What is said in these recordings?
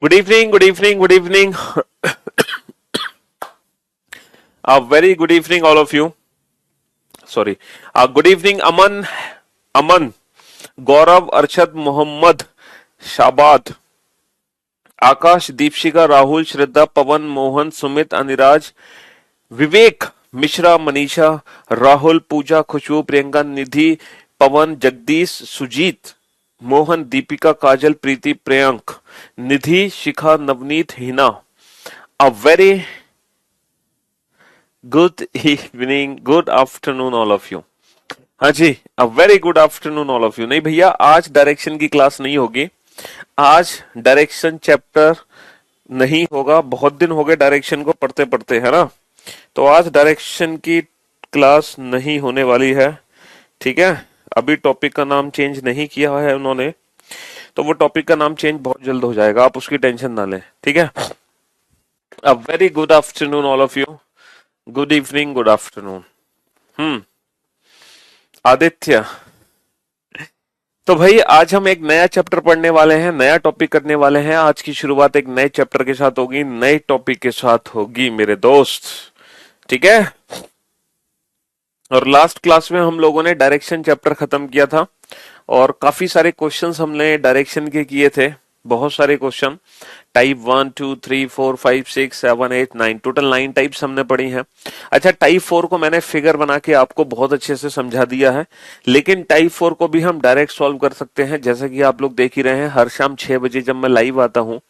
Good evening, good evening, good evening. A very good evening, all of you. Sorry. Good evening, Aman, Gaurav, Arshad, Mohammed, Shabad, Akash, Deepshika, Rahul, Shraddha, Pawan, Mohan, Sumit, Aniraj, Vivek Mishra Manisha Rahul Pooja Khushboo Priyanka Nidhi Pawan Jagdish Sujeet Mohan Deepika Kajal Preeti Priyank Nidhi Shikha Navneet Hina uh very good evening good afternoon all of you. हाँ जी, uh very good afternoon all of you. नहीं भैया, आज direction की class नहीं होगी। आज direction chapter नहीं होगा। बहुत दिन हो गए डायरेक्शन को पढ़ते पढ़ते, है ना। तो आज डायरेक्शन की क्लास नहीं होने वाली है। ठीक है, अभी टॉपिक का नाम चेंज नहीं किया है उन्होंने, तो वो टॉपिक का नाम चेंज बहुत जल्द हो जाएगा, आप उसकी टेंशन ना लें। ठीक है, अ very good afternoon all of you. Good evening, good afternoon. Aditya, तो भाई आज हम एक नया चैप्टर पढ़ने वाले हैं, नया टॉपिक करने वाले हैं। आज की शुरुआत एक नए चैप्टर के साथ होगी, नए टॉपिक के साथ होगी मेरे दोस्त। ठीक है, और लास्ट क्लास में हम लोगों ने डायरेक्शन चैप्टर खत्म किया था और काफी सारे क्वेश्चंस हमने डायरेक्शन के किए थे। बहुत सारे क्वेश्चन, टाइप 1 2 3 4 5 6 7 8 9, टोटल 9 टाइप्स हमने पढ़ी हैं। अच्छा, टाइप 4 को मैंने फिगर बना के आपको बहुत अच्छे से समझा दिया है, लेकिन टाइप 4 को भी हम डायरेक्ट सॉल्व कर सकते हैं। जैसे कि आप लोग देख ही रहे हैं, हर शाम 6 बजे जब मैं लाइव आता हूँ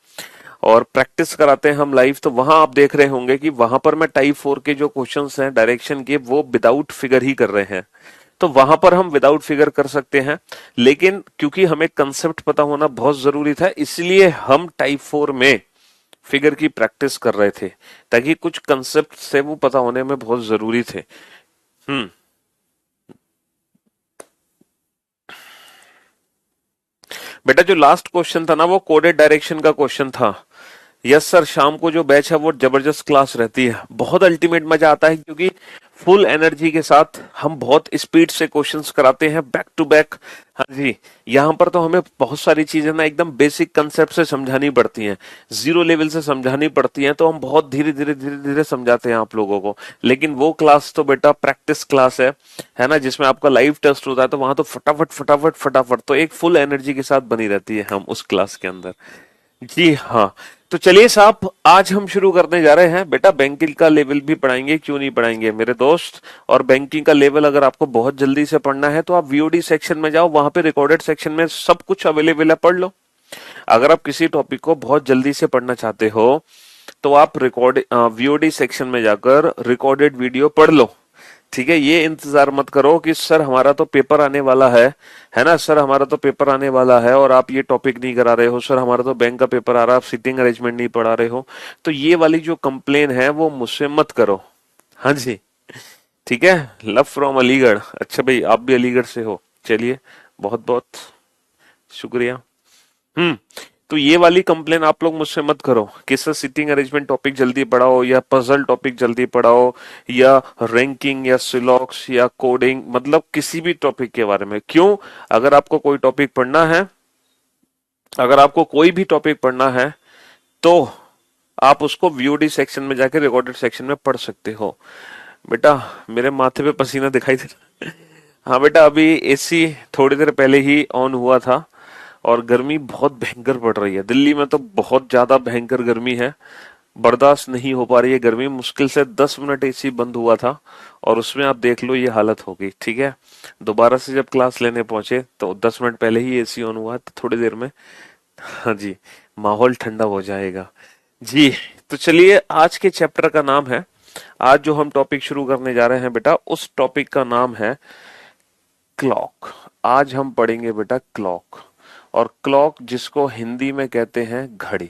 और प्रैक्टिस कराते हैं हम लाइव, तो वहां आप देख रहे होंगे कि वहां पर मैं टाइप 4 के जो क्वेश्चंस हैं डायरेक्शन के, वो विदाउट फिगर ही कर रहे हैं। तो वहां पर हम विदाउट फिगर कर सकते हैं, लेकिन क्योंकि हमें कंसेप्ट पता होना बहुत जरूरी था, इसलिए हम टाइप 4 में फिगर की प्रैक्टिस कर रहे थे, ताकि कुछ कंसेप्ट से वो पता होने में बहुत जरूरी थे। हम्म बेटा, जो लास्ट क्वेश्चन था ना, वो कोडेड डायरेक्शन का क्वेश्चन था। यस सर, शाम को जो बैच है वो जबरदस्त क्लास रहती है, बहुत अल्टीमेट मजा आता है, क्योंकि फुल एनर्जी के साथ हम बहुत स्पीड से क्वेश्चंस कराते हैं बैक टू बैक। हाँ जी, यहाँ पर तो हमें बहुत सारी चीजें ना एकदम बेसिक कंसेप्ट से समझानी पड़ती हैं, जीरो लेवल से समझानी पड़ती हैं, तो हम बहुत धीरे धीरे धीरे धीरे समझाते हैं आप लोगों को। लेकिन वो क्लास तो बेटा प्रैक्टिस क्लास है ना, जिसमें आपका लाइव टेस्ट होता है, तो वहां तो फटाफट फटाफट फटाफट तो एक फुल एनर्जी के साथ बनी रहती है हम उस क्लास के अंदर। जी हाँ, तो चलिए साहब, आज हम शुरू करने जा रहे हैं। बेटा, बैंकिंग का लेवल भी पढ़ाएंगे, क्यों नहीं पढ़ाएंगे मेरे दोस्त। और बैंकिंग का लेवल अगर आपको बहुत जल्दी से पढ़ना है, तो आप वीओडी सेक्शन में जाओ, वहां पे रिकॉर्डेड सेक्शन में सब कुछ अवेलेबल है, पढ़ लो। अगर आप किसी टॉपिक को बहुत जल्दी से पढ़ना चाहते हो, तो आप वीओडी सेक्शन में जाकर रिकॉर्डेड वीडियो पढ़ लो। ठीक है, ये इंतजार मत करो कि सर हमारा तो पेपर आने वाला है ना, सर हमारा तो पेपर आने वाला है और आप ये टॉपिक नहीं करा रहे हो, सर हमारा तो बैंक का पेपर आ रहा है, आप सीटिंग अरेंजमेंट नहीं पढ़ा रहे हो। तो ये वाली जो कंप्लेन है वो मुझसे मत करो। हाँ जी, ठीक है। Love from Aligarh. अच्छा भाई, आप भी अलीगढ़ से हो, चलिए, बहुत बहुत शुक्रिया। हम्म तो ये वाली कंप्लेन आप लोग मुझसे मत करो कि सर सिटिंग अरेंजमेंट टॉपिक जल्दी पढ़ाओ, या पजल टॉपिक जल्दी पढ़ाओ, या रैंकिंग या सिलॉक्स या कोडिंग, मतलब किसी भी टॉपिक के बारे में। क्यों? अगर आपको कोई टॉपिक पढ़ना है, अगर आपको कोई भी टॉपिक पढ़ना है, तो आप उसको वीओडी सेक्शन में जाके रिकॉर्डेड सेक्शन में पढ़ सकते हो। बेटा, मेरे माथे पे पसीना दिखाई दे रहा है। हाँ बेटा, अभी एसी थोड़ी देर पहले ही ऑन हुआ था और गर्मी बहुत भयंकर पड़ रही है। दिल्ली में तो बहुत ज्यादा भयंकर गर्मी है, बर्दाश्त नहीं हो पा रही है गर्मी। मुश्किल से 10 मिनट एसी बंद हुआ था और उसमें आप देख लो ये हालत हो गई। ठीक है, दोबारा से जब क्लास लेने पहुंचे तो 10 मिनट पहले ही एसी ऑन हुआ, तो थोड़ी देर में, हाँ जी, माहौल ठंडा हो जाएगा। जी, तो चलिए, आज के चैप्टर का नाम है, आज जो हम टॉपिक शुरू करने जा रहे हैं बेटा, उस टॉपिक का नाम है क्लॉक। आज हम पढ़ेंगे बेटा क्लॉक। और क्लॉक जिसको हिंदी में कहते हैं घड़ी।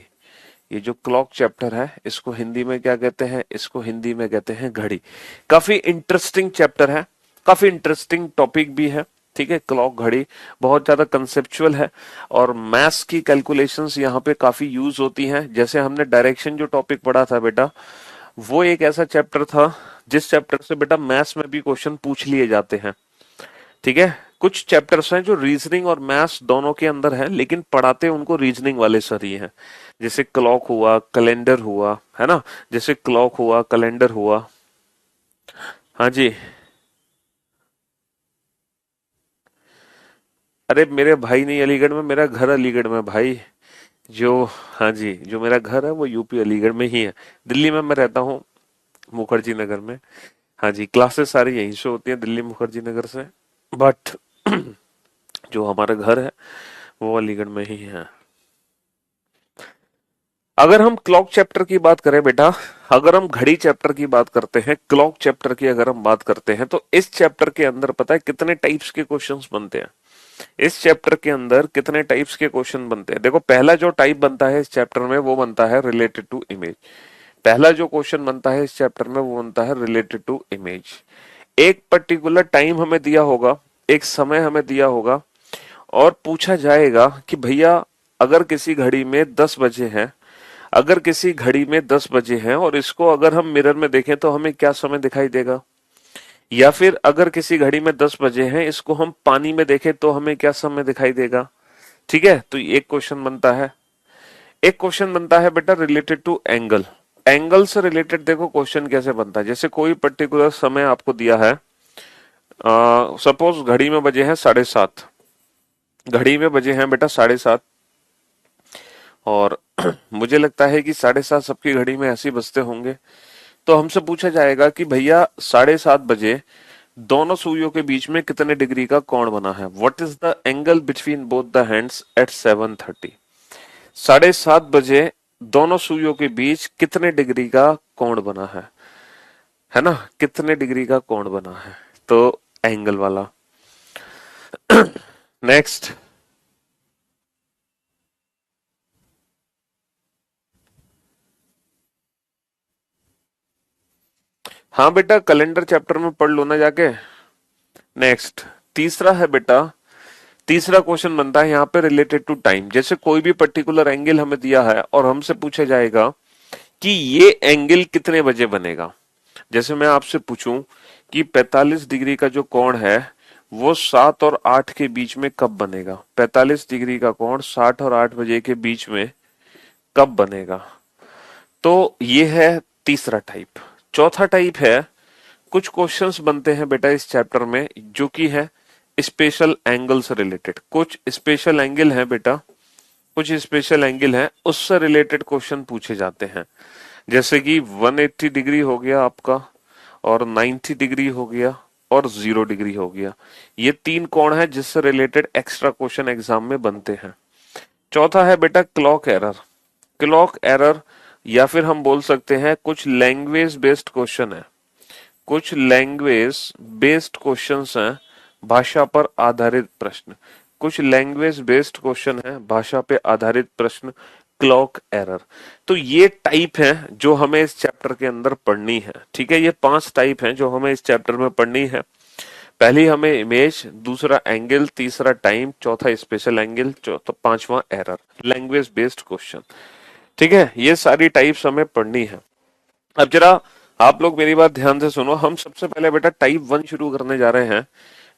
ये जो क्लॉक चैप्टर है, इसको हिंदी में क्या कहते हैं? इसको हिंदी में कहते हैं घड़ी। काफी इंटरेस्टिंग चैप्टर है, काफी इंटरेस्टिंग टॉपिक भी है। ठीक है, क्लॉक घड़ी बहुत ज्यादा कंसेप्चुअल है और मैथ्स की कैलकुलेशंस यहाँ पे काफी यूज होती हैं। जैसे हमने डायरेक्शन जो टॉपिक पढ़ा था बेटा, वो एक ऐसा चैप्टर था जिस चैप्टर से बेटा मैथ्स में भी क्वेश्चन पूछ लिए जाते हैं। ठीक है, कुछ चैप्टर्स हैं जो रीजनिंग और मैथ्स दोनों के अंदर है, लेकिन पढ़ाते उनको रीजनिंग वाले सर ही हैं। जैसे क्लॉक हुआ, कैलेंडर हुआ, है ना, जैसे क्लॉक हुआ, कैलेंडर हुआ। हाँ जी। अरे मेरे भाई नहीं अलीगढ़ में, मेरा घर अलीगढ़ में भाई। जो, हाँ जी, जो मेरा घर है वो यूपी अलीगढ़ में ही है। दिल्ली में मैं रहता हूँ, मुखर्जी नगर में। हाँ जी, क्लासेस सारी यहीं से होती हैं, दिल्ली मुखर्जी नगर से। बट जो हमारा घर है वो अलीगढ़ में ही है। अगर हम क्लॉक चैप्टर की बात करें बेटा, अगर हम घड़ी चैप्टर की बात करते हैं, क्लॉक चैप्टर की अगर हम बात करते हैं, तो इस चैप्टर के अंदर पता है कितने टाइप्स के क्वेश्चंस बनते हैं? इस चैप्टर के अंदर कितने टाइप्स के क्वेश्चन बनते हैं? देखो, पहला जो टाइप बनता है इस चैप्टर में वो बनता है रिलेटेड टू इमेज। पहला जो क्वेश्चन बनता है इस चैप्टर में वो बनता है रिलेटेड टू इमेज। एक पर्टिकुलर टाइम हमें दिया होगा, एक समय हमें दिया होगा, और पूछा जाएगा कि भैया अगर किसी घड़ी में 10 बजे हैं, अगर किसी घड़ी में 10 बजे हैं और इसको अगर हम मिरर में देखें तो हमें क्या समय दिखाई देगा? या फिर अगर किसी घड़ी में 10 बजे हैं, इसको हम पानी में देखें तो हमें क्या समय दिखाई देगा? ठीक है, तो एक क्वेश्चन बनता है। एक क्वेश्चन बनता है बेटा रिलेटेड टू एंगल। एंगल से रिलेटेड देखो क्वेश्चन कैसे बनता है। जैसे कोई पर्टिकुलर समय आपको दिया है, सपोज घड़ी में बजे हैं 7:30, घड़ी में बजे हैं बेटा 7:30, और मुझे लगता है कि 7:30 सबकी घड़ी में ऐसे ही बजते होंगे। तो हमसे पूछा जाएगा कि भैया 7:30 बजे दोनों सुइयों के बीच में कितने डिग्री का कोण बना है? What is the angle between both the hands eight 7:30? 7:30 बजे दोनों सुइयों के बीच कितने डिग्री का कोण बना है ना, कितने डिग्री का कोण बना है? तो एंगल वाला। नेक्स्ट। हाँ बेटा, कैलेंडर चैप्टर में पढ़ लो ना जाके। नेक्स्ट, तीसरा है बेटा, तीसरा क्वेश्चन बनता है यहाँ पे रिलेटेड टू टाइम। जैसे कोई भी पर्टिकुलर एंगल हमें दिया है और हमसे पूछा जाएगा कि ये एंगल कितने बजे बनेगा। जैसे मैं आपसे पूछूं कि 45 डिग्री का जो कोण है वो 7 और 8 के बीच में कब बनेगा? 45 डिग्री का कोण 7 और 8 बजे के बीच में कब बनेगा? तो ये है तीसरा टाइप। चौथा टाइप है, कुछ क्वेश्चंस बनते हैं बेटा इस चैप्टर में जो कि है स्पेशल एंगल से रिलेटेड। कुछ स्पेशल एंगल है बेटा, कुछ स्पेशल एंगल है, उससे रिलेटेड क्वेश्चन पूछे जाते हैं। जैसे कि 180 डिग्री हो गया आपका, और 90 डिग्री हो गया, और 0 डिग्री हो गया। ये तीन कोण है जिससे रिलेटेड एक्स्ट्रा क्वेश्चन एग्जाम में बनते हैं। चौथा है बेटा क्लॉक एरर। क्लॉक एरर, या फिर हम बोल सकते हैं कुछ लैंग्वेज बेस्ड क्वेश्चन है, कुछ लैंग्वेज बेस्ड क्वेश्चंस हैं, भाषा पर आधारित प्रश्न। कुछ लैंग्वेज बेस्ड क्वेश्चन है, भाषा पे आधारित प्रश्न, क्लॉक एरर। तो ये टाइप है जो हमें इस चैप्टर के अंदर पढ़नी है। ठीक है, ये 5 टाइप हैं जो हमें इस चैप्टर में पढ़नी है। पहली हमें इमेज, दूसरा एंगल, तीसरा टाइम, चौथा स्पेशल एंगल, चौथा, पांचवा एरर, लैंग्वेज बेस्ड क्वेश्चन। ठीक है, ये सारी टाइप्स हमें पढ़नी है। अब जरा आप लोग मेरी बात ध्यान से सुनो। हम सबसे पहले बेटा टाइप 1 शुरू करने जा रहे हैं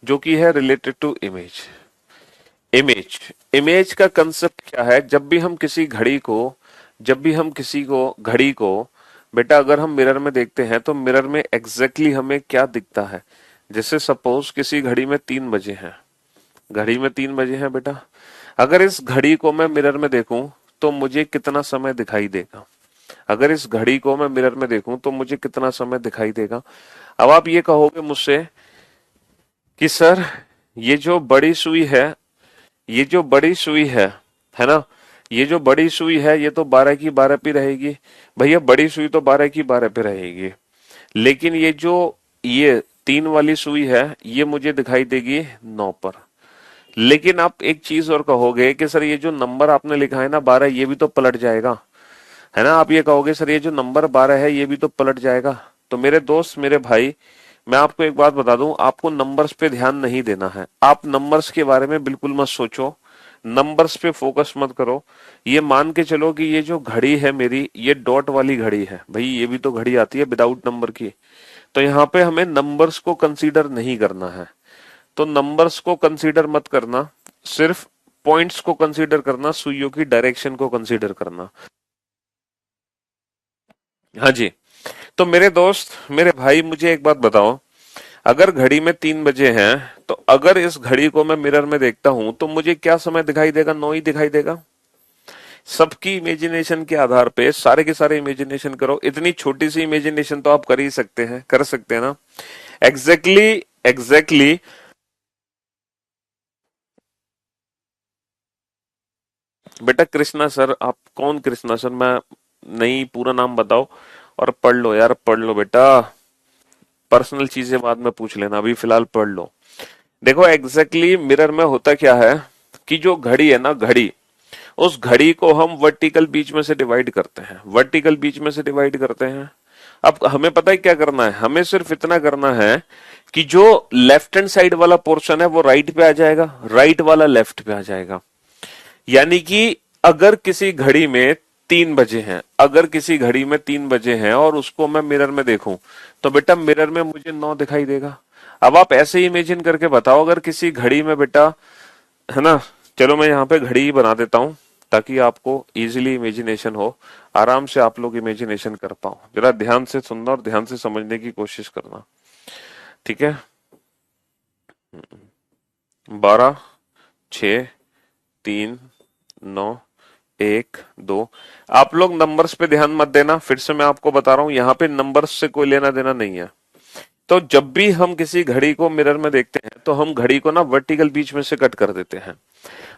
जो कि है related to image. Image, image का कंसेप्ट क्या है? जब भी हम किसी घड़ी को, जब भी हम किसी को घड़ी को बेटा अगर हम मिरर में देखते हैं तो मिरर में एग्जैक्टली हमें क्या दिखता है? जैसे सपोज किसी घड़ी में 3 बजे हैं, घड़ी में 3 बजे हैं बेटा। अगर इस घड़ी को मैं मिरर में देखूं तो मुझे कितना समय दिखाई देगा? अगर इस घड़ी को मैं मिरर में देखूं तो मुझे कितना समय दिखाई देगा? अब आप ये कहोगे मुझसे कि सर ये जो बड़ी सुई है, ये जो बड़ी सुई है ना, ये जो बड़ी सुई है ये तो 12 की 12 पे रहेगी। भैया बड़ी सुई तो 12 की 12 पे रहेगी, लेकिन ये जो ये 3 वाली सुई है ये मुझे दिखाई देगी 9 पर। लेकिन आप एक चीज और कहोगे कि सर ये जो नंबर आपने लिखा है ना 12, ये भी तो पलट जाएगा, है ना। आप ये कहोगे सर ये जो नंबर 12 है ये भी तो पलट जाएगा। तो मेरे दोस्त, मेरे भाई, मैं आपको एक बात बता दूं, आपको नंबर्स पे ध्यान नहीं देना है। आप नंबर्स के बारे में बिल्कुल मत सोचो, नंबर्स पे फोकस मत करो। ये मान के चलो कि ये जो घड़ी है मेरी, ये डॉट वाली घड़ी है। भाई ये भी तो घड़ी आती है विदाउट नंबर की। तो यहाँ पे हमें नंबर्स को कंसीडर नहीं करना है। तो नंबर्स को कंसीडर मत करना, सिर्फ पॉइंट्स को कंसीडर करना, सुइयों की डायरेक्शन को कंसीडर करना। हाँ जी। तो मेरे दोस्त, मेरे भाई, मुझे एक बात बताओ, अगर घड़ी में 3 बजे हैं, तो अगर इस घड़ी को मैं मिरर में देखता हूं तो मुझे क्या समय दिखाई देगा? 9 ही दिखाई देगा। सबकी इमेजिनेशन के आधार पे सारे के सारे इमेजिनेशन करो। इतनी छोटी सी इमेजिनेशन तो आप कर ही सकते हैं, कर सकते हैं ना? Exactly, exactly. बेटा कृष्णा सर, आप कौन कृष्णा सर? मैं नहीं, पूरा नाम बताओ और पढ़ लो यार, पढ़ लो बेटा। पर्सनल चीजें बाद में पूछ लेना, अभी फिलहाल पढ़ लो। देखो एग्जैक्टली मिरर में होता क्या है कि जो घड़ी है ना, घड़ी, उस घड़ी को हम वर्टिकल बीच में से डिवाइड करते हैं, वर्टिकल बीच में से डिवाइड करते हैं। अब हमें पता है क्या करना है, हमें सिर्फ इतना करना है कि जो लेफ्ट हैंड साइड वाला पोर्शन है वो राइट पे आ जाएगा, राइट वाला लेफ्ट पे आ जाएगा। यानी कि अगर किसी घड़ी में 3 बजे हैं, अगर किसी घड़ी में 3 बजे हैं और उसको मैं मिरर में देखूं, तो बेटा मिरर में मुझे 9 दिखाई देगा। अब आप ऐसे ही इमेजिन करके बताओ, अगर किसी घड़ी में बेटा, है ना? चलो मैं यहाँ पे घड़ी ही बना देता हूँ ताकि आपको इजीली इमेजिनेशन हो, आराम से आप लोग इमेजिनेशन कर पाओ। जरा ध्यान से सुनना और ध्यान से समझने की कोशिश करना, ठीक है? 12, 6, 3, 9, 1, 2। आप लोग नंबर्स पे ध्यान मत देना, फिर से मैं आपको बता रहा हूं, यहाँ पे नंबर्स से कोई लेना देना नहीं है। तो जब भी हम किसी घड़ी को मिरर में देखते हैं तो हम घड़ी को ना वर्टिकल बीच में से कट कर देते हैं।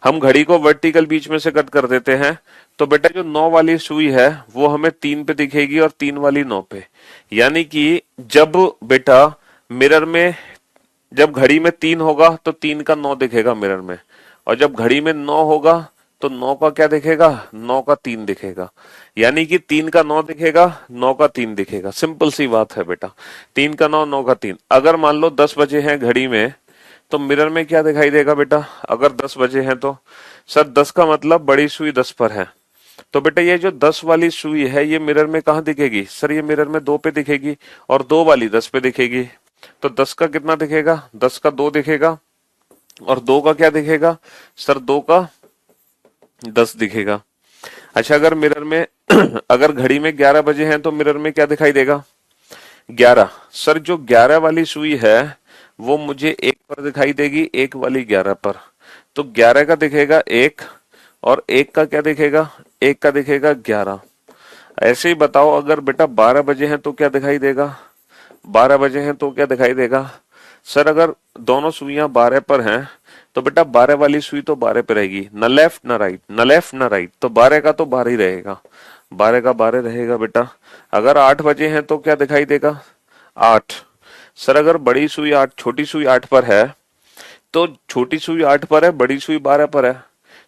हम घड़ी को वर्टिकल बीच में से कट कर देते हैं, तो बेटा जो 9 वाली सुई है वो हमें 3 पे दिखेगी और 3 वाली 9 पे। यानी कि जब बेटा मिरर में, जब घड़ी में 3 होगा तो 3 का 9 दिखेगा मिरर में, और जब घड़ी में 9 होगा तो 9 का क्या दिखेगा? 9 का 3 दिखेगा। यानी कि 3 का 9 दिखेगा, 9 का 3 दिखेगा। सिंपल सी बात है बेटा, 3 का 9, 9 का 3। अगर मान लो 10 बजे हैं घड़ी में, तो मिरर में क्या दिखाई देगा बेटा? अगर 10 बजे हैं तो सर 10 का मतलब बड़ी सुई 10 पर है, तो बेटा ये जो 10 वाली सुई है ये मिरर में कहाँ दिखेगी? सर ये मिरर में 2 पे दिखेगी, और 2 वाली 10 पे दिखेगी। तो 10 का कितना दिखेगा? 10 का 2 दिखेगा, और 2 का क्या दिखेगा? सर 2 का 10 दिखेगा। अच्छा, अगर मिरर में अगर घड़ी में 11 बजे हैं तो मिरर में क्या दिखाई देगा? 11। सर जो 11 वाली सुई है वो मुझे 1 पर दिखाई देगी, 1 वाली 11 पर। तो 11 का दिखेगा 1, और 1 का क्या दिखेगा? 1 का दिखेगा 11। ऐसे ही बताओ, अगर बेटा 12 बजे हैं तो क्या दिखाई देगा? 12 बजे हैं तो क्या दिखाई देगा? सर अगर दोनों सुइयां 12 पर हैं तो बेटा 12 वाली सुई तो 12 पे रहेगी, न लेफ्ट न राइट, न लेफ्ट न राइट, तो 12 का तो 12 ही रहेगा, 12 का 12 रहेगा बेटा। अगर 8 बजे हैं तो क्या दिखाई देगा? 8। सर अगर बड़ी सुई 8, छोटी सुई 8 पर है, तो छोटी सुई 8 पर है, बड़ी सुई 12 पर है,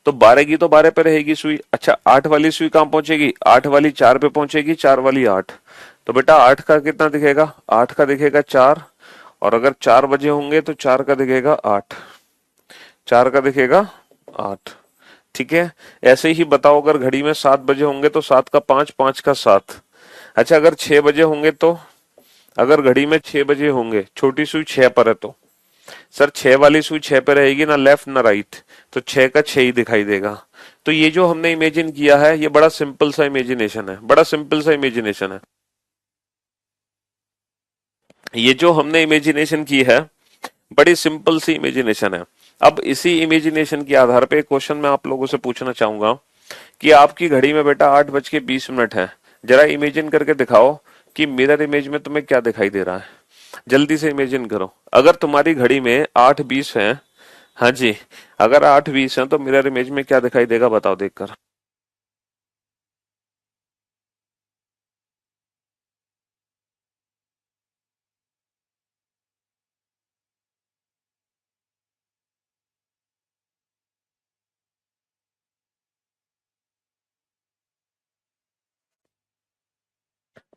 तो 12 की तो 12 पे रहेगी सुई। अच्छा, 8 वाली सुई कहां पहुंचेगी? 8 वाली 4 पे पहुंचेगी, 4 वाली 8। तो बेटा 8 का कितना दिखेगा? 8 का दिखेगा 4, और अगर 4 बजे होंगे तो 4 का दिखेगा 8, 4 का दिखेगा 8। ठीक है? ऐसे ही बताओ, अगर घड़ी में 7 बजे होंगे तो 7 का 5, 5 का 7। अच्छा, अगर 6 बजे होंगे तो, अगर घड़ी में 6 बजे होंगे, छोटी सुई 6 पर है, तो सर 6 वाली सुई 6 पे रहेगी, ना लेफ्ट ना राइट, तो 6 का 6 ही दिखाई देगा। तो ये जो हमने इमेजिन किया है ये बड़ा सिंपल सा इमेजिनेशन है, बड़ा सिंपल सा इमेजिनेशन है। ये जो हमने इमेजिनेशन की है बड़ी सिंपल सी इमेजिनेशन है। अब इसी इमेजिनेशन के आधार पे एक क्वेश्चन मैं आप लोगों से पूछना चाहूंगा कि आपकी घड़ी में बेटा 8:20 है। जरा इमेजिन करके दिखाओ कि मिरर इमेज में तुम्हें क्या दिखाई दे रहा है। जल्दी से इमेजिन करो, अगर तुम्हारी घड़ी में 8:20 है, हाँ जी, अगर 8:20 है तो मिरर इमेज में क्या दिखाई देगा? बताओ देखकर।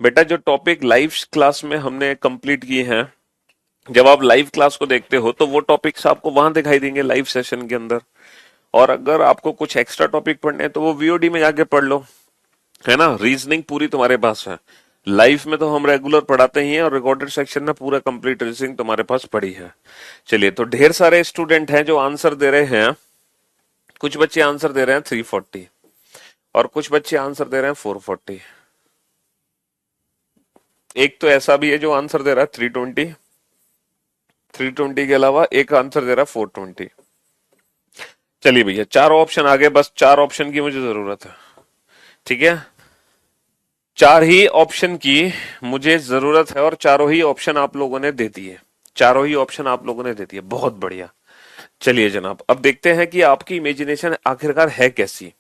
बेटा जो टॉपिक लाइव क्लास में हमने कंप्लीट किए हैं, जब आप लाइव क्लास को देखते हो तो वो टॉपिक्स आपको वहां दिखाई देंगे लाइव सेशन के अंदर। और अगर आपको कुछ एक्स्ट्रा टॉपिक पढ़ने हैं तो वो वीओडी में जाके पढ़ लो, है ना? रीजनिंग पूरी तुम्हारे पास है। लाइफ में तो हम रेगुलर पढ़ाते ही हैं और रिकॉर्डेड सेक्शन में पूरा कंप्लीट रीजनिंग तुम्हारे पास पड़ी है। चलिए, तो ढेर सारे स्टूडेंट हैं जो आंसर दे रहे हैं। कुछ बच्चे आंसर दे रहे हैं 340 और कुछ बच्चे आंसर दे रहे हैं 440। एक तो ऐसा भी है जो आंसर दे रहा है 320। 320 के अलावा एक आंसर दे रहा है 420। चलिए भैया, चार ऑप्शन आगे, बस चार ऑप्शन की मुझे जरूरत है। ठीक है, चार ही ऑप्शन की मुझे जरूरत है और चारों ही ऑप्शन आप लोगों ने दे दिए। चारों ही ऑप्शन आप लोगों ने दे दिए, बहुत बढ़िया। चलिए जनाब, अब देखते हैं कि आपकी इमेजिनेशन आखिरकार है कैसी।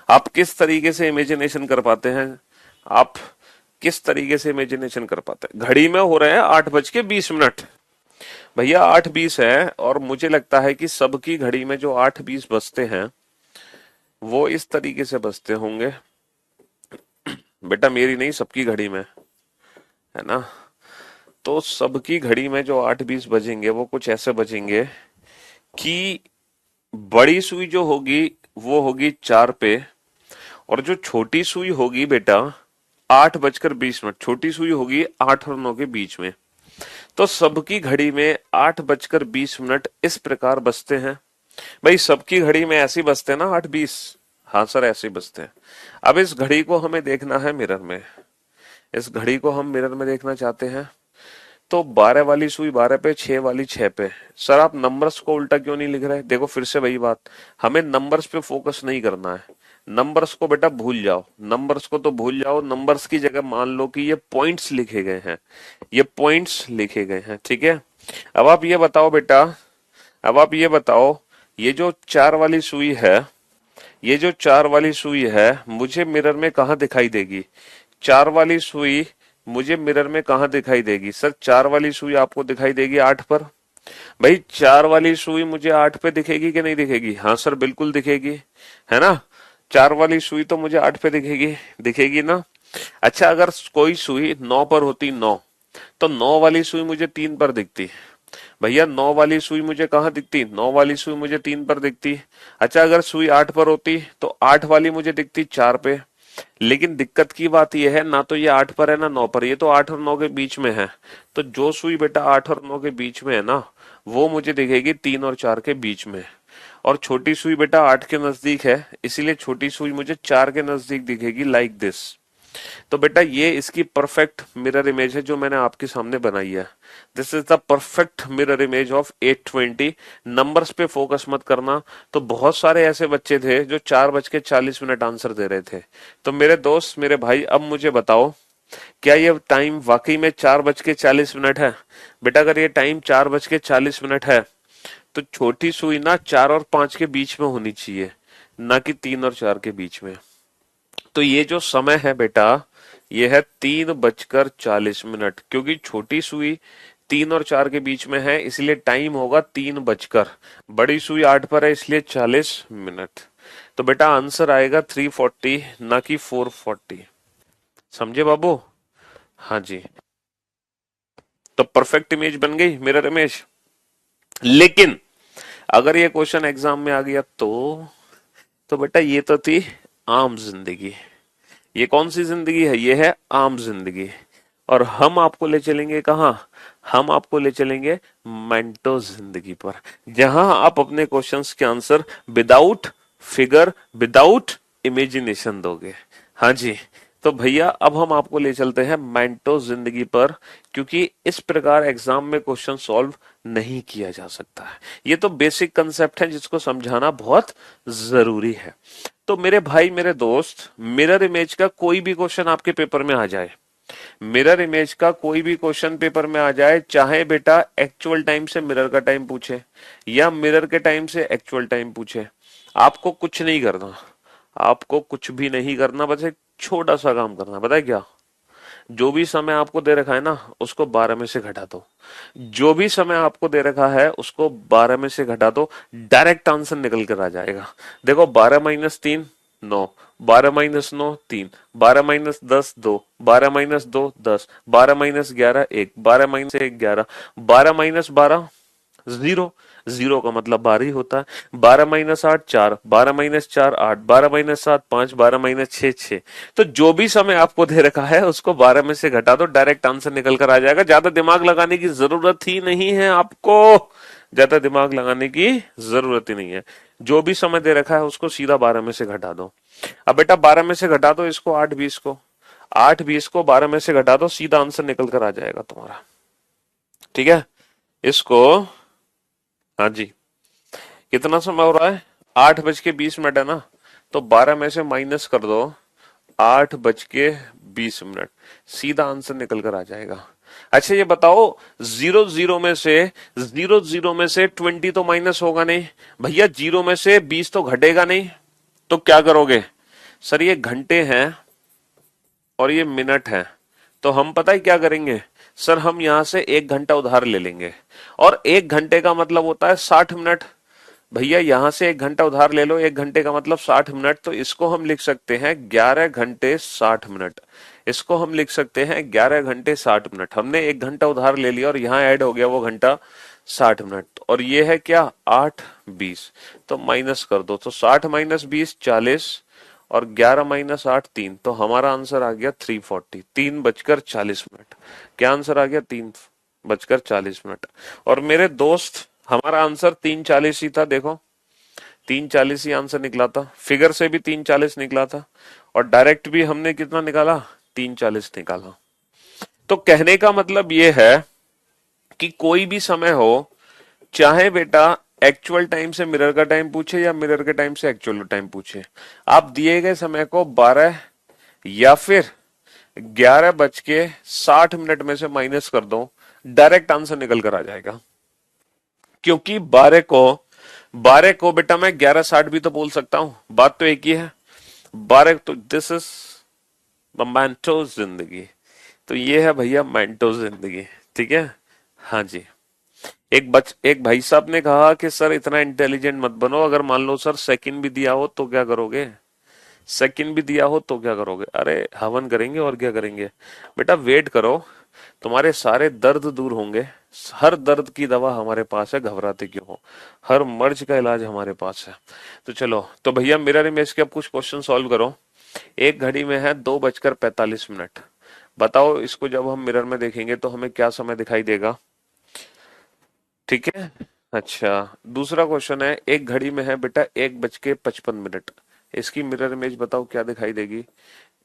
आप किस तरीके से इमेजिनेशन कर पाते हैं। आप किस तरीके से इमेजिनेशन कर पाते हैं। घड़ी में हो रहे हैं 8:20। भैया 8:20 है और मुझे लगता है कि सबकी घड़ी में जो 8:20 बजते हैं वो इस तरीके से बजते होंगे। बेटा मेरी नहीं, सबकी घड़ी में, है ना। तो सबकी घड़ी में जो 8:20 बजेंगे वो कुछ ऐसे बजेंगे कि बड़ी सुई जो होगी वो होगी 4 पे, और जो छोटी सुई होगी बेटा 8:20। छोटी सुई होगी 8 और 9 के बीच में। तो सबकी घड़ी में 8:20 इस प्रकार बजते हैं। भाई सबकी घड़ी में ऐसे ही बजते हैं ना 8:20। हाँ सर, ऐसे ही बजते हैं। अब इस घड़ी को हमें देखना है मिरर में। इस घड़ी को हम मिरर में देखना चाहते हैं। तो 12 वाली सुई 12 पे, 6 वाली 6 पे। सर आप नंबर्स को उल्टा क्यों नहीं लिख रहे। देखो फिर से वही बात, हमें नंबर्स पे फोकस नहीं करना है। नंबर्स को बेटा भूल जाओ, नंबर्स को तो भूल जाओ। नंबर्स की जगह मान लो कि ये पॉइंट्स लिखे गए हैं। ये पॉइंट्स लिखे गए हैं, ठीक है। अब आप ये बताओ बेटा, अब आप ये बताओ, ये जो 4 वाली सुई है, ये जो 4 वाली सुई है मुझे मिरर में कहाँ दिखाई देगी। 4 वाली सुई मुझे मिरर में कहाँ दिखाई देगी। सर 4 वाली सुई आपको दिखाई देगी 8 पर। भाई 4 वाली सुई मुझे 8 पे दिखेगी कि नहीं दिखेगी। हाँ सर बिल्कुल दिखेगी, है ना। 4 वाली सुई तो मुझे 8 पे दिखेगी, दिखेगी ना। अच्छा, अगर कोई सुई 9 पर होती, 9, तो 9 वाली सुई मुझे 3 पर दिखती। भैया 9 वाली सुई मुझे कहाँ दिखती, 9 वाली सुई मुझे 3 पर दिखती। अच्छा, अगर सुई 8 पर होती तो 8 वाली मुझे दिखती 4 पे। लेकिन दिक्कत की बात यह है, ना तो ये 8 पर है ना 9 पर, ये तो 8 और 9 के बीच में है। तो जो सुई बेटा 8 और 9 के बीच में है ना, वो मुझे दिखेगी 3 और 4 के बीच में। और छोटी सुई बेटा 8 के नजदीक है, इसीलिए छोटी सुई मुझे 4 के नजदीक दिखेगी, लाइक दिस। तो बेटा ये इसकी परफेक्ट मिरर इमेज है जो मैंने आपके सामने बनाई है। This is the perfect mirror image of 8:20। Numbers पे फोकस मत करना। तो बहुत सारे ऐसे बच्चे थे जो 4:40 आंसर दे रहे थे। तो मेरे दोस्त, मेरे भाई, अब मुझे बताओ, क्या ये टाइम वाकई में 4:40 है। बेटा अगर ये टाइम 4:40 है तो छोटी सुई ना 4 और 5 के बीच में होनी चाहिए, ना कि 3 और 4 के बीच में। तो ये जो समय है बेटा, ये है 3:40, क्योंकि छोटी सुई 3 और 4 के बीच में है, इसलिए टाइम होगा 3 बजकर। बड़ी सुई 8 पर है, इसलिए 40 मिनट। तो बेटा आंसर आएगा 340, ना कि 440। समझे बाबू। हाँ जी, तो परफेक्ट इमेज बन गई, मिरर इमेज। लेकिन अगर ये क्वेश्चन एग्जाम में आ गया तो बेटा ये तो थी आम जिंदगी। ये कौन सी जिंदगी है, ये है आम जिंदगी। और हम आपको ले चलेंगे कहाँ, हम आपको ले चलेंगे मेंटो जिंदगी पर, जहां आप अपने क्वेश्चंस के answer without figure, without imagination दोगे। हाँ जी, तो भैया अब हम आपको ले चलते हैं मेंटो जिंदगी पर, क्योंकि इस प्रकार एग्जाम में क्वेश्चन सॉल्व नहीं किया जा सकता है। ये तो बेसिक कंसेप्ट है जिसको समझाना बहुत जरूरी है। तो मेरे भाई, मेरे दोस्त, मिरर इमेज का कोई भी क्वेश्चन आपके पेपर में आ जाए, मिरर इमेज का कोई भी क्वेश्चन पेपर में आ जाए, चाहे बेटा एक्चुअल टाइम से मिरर का टाइम पूछे या मिरर के टाइम से एक्चुअल टाइम पूछे, आपको कुछ नहीं करना। आपको कुछ भी नहीं करना, बस एक छोटा सा काम करना, पता है क्या। जो भी समय आपको दे रखा है ना, उसको 12 में से घटा दो। जो भी समय आपको दे रखा है उसको 12 में से घटा दो, डायरेक्ट आंसर निकल कर आ जाएगा। देखो 12-3 9, 12-9 3, 12-10 2, 12-2 10, 12-11 1, 12-1 11, 12-12 0, जीरो का मतलब 12 ही होता है। 12 माइनस 8 4, 12 माइनस 4 8, 12 माइनस 7 5, 12 माइनस 6 6। तो जो भी समय आपको दे रखा है उसको 12 में से घटा दो, डायरेक्ट आंसर निकल कर आ जाएगा। ज्यादा दिमाग लगाने की जरूरत ही नहीं है आपको, ज्यादा दिमाग लगाने की जरूरत ही नहीं है। जो भी समय दे रखा है उसको सीधा 12 में से घटा दो। अब बेटा 12 में से घटा दो इसको 8 20 को, 8 20 को 12 में से घटा दो, सीधा आंसर निकल कर आ जाएगा तुम्हारा। ठीक है, इसको, हाँ जी, कितना समय हो रहा है? 8:20 है ना, तो 12 में से माइनस कर दो 8:20, सीधा आंसर निकल कर आ जाएगा। अच्छा ये बताओ, जीरो जीरो में से 20 तो माइनस होगा नहीं भैया, जीरो में से 20 तो घटेगा नहीं, तो क्या करोगे? सर ये घंटे हैं और ये मिनट है, तो हम पता है क्या करेंगे सर, हम यहां से 1 घंटा उधार ले लेंगे, और 1 घंटे का मतलब होता है 60 मिनट। भैया यहां से 1 घंटा उधार ले लो, 1 घंटे का मतलब 60 मिनट, तो इसको हम लिख सकते हैं 11 घंटे 60 मिनट। इसको हम लिख सकते हैं 11 घंटे 60 मिनट। हमने 1 घंटा उधार ले लिया और यहाँ ऐड हो गया वो घंटा 60 मिनट, और ये है क्या 8:20, तो माइनस कर दो, तो 60 माइनस 20 40, और 11 माइनस 8 3, तो हमारा आंसर आ गया 3:40, 3:40। क्या आंसर आ गया? 3:40। और मेरे दोस्त हमारा आंसर 3:40 ही था, देखो 3:40 ही आंसर निकला था, फिगर से भी 3:40 निकला था, और डायरेक्ट भी हमने कितना निकाला? 3:40 निकाला। तो कहने का मतलब ये है कि कोई भी समय हो, चाहे बेटा एक्चुअल टाइम से मिरर का टाइम पूछे या मिरर के टाइम से एक्चुअल टाइम पूछे, आप दिए गए समय को 12 या फिर 11:60 में से माइनस कर दो, डायरेक्ट आंसर निकल कर आ जाएगा। क्योंकि 12 को बेटा मैं 11:60 भी तो बोल सकता हूं, बात तो एक ही है। 12 तो दिस इज मोमेंटो जिंदगी, तो ये है भैया मेंटो जिंदगी। ठीक है, हाँ जी। एक भाई साहब ने कहा कि सर इतना इंटेलिजेंट मत बनो, अगर मान लो सर सेकंड भी दिया हो तो क्या करोगे? सेकंड भी दिया हो तो क्या करोगे? अरे हवन करेंगे और क्या करेंगे। बेटा वेट करो, तुम्हारे सारे दर्द दूर होंगे। हर दर्द की दवा हमारे पास है, घबराते क्यों हो, हर मर्ज का इलाज हमारे पास है। तो चलो, तो भैया मिरर इमेज के अब कुछ क्वेश्चन सॉल्व करो। एक घड़ी में है 2:45। बताओ इसको जब हम मिरर में देखेंगे तो हमें क्या समय दिखाई देगा? ठीक है, अच्छा दूसरा क्वेश्चन है, एक घड़ी में है बेटा 1:55, इसकी मिरर इमेज बताओ क्या दिखाई देगी?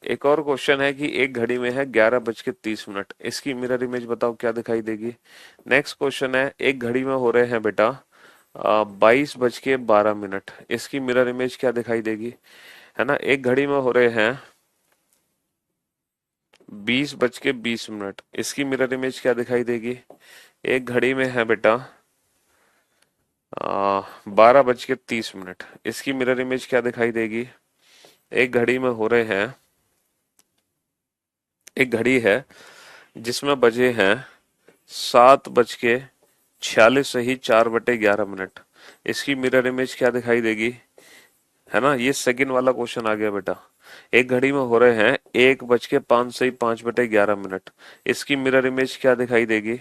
एक और क्वेश्चन है कि एक घड़ी में है 11:30, इसकी मिरर इमेज बताओ क्या दिखाई देगी? नेक्स्ट क्वेश्चन है, एक घड़ी में हो रहे हैं बेटा 22:12, इसकी मिरर इमेज क्या दिखाई देगी? है ना, एक घड़ी में हो रहे हैं 20:20, इसकी मिरर इमेज क्या दिखाई देगी? एक घड़ी में है बेटा 12:30, इसकी मिरर इमेज क्या दिखाई देगी? एक घड़ी में हो रहे हैं, एक घड़ी है जिसमें बजे हैं 7:46, सही 4/11, इसकी मिरर इमेज क्या दिखाई देगी? है ना, ये सेकंड वाला क्वेश्चन आ गया बेटा। एक घड़ी में हो रहे हैं 1:05, सही 5/11, इसकी मिरर इमेज क्या दिखाई देगी?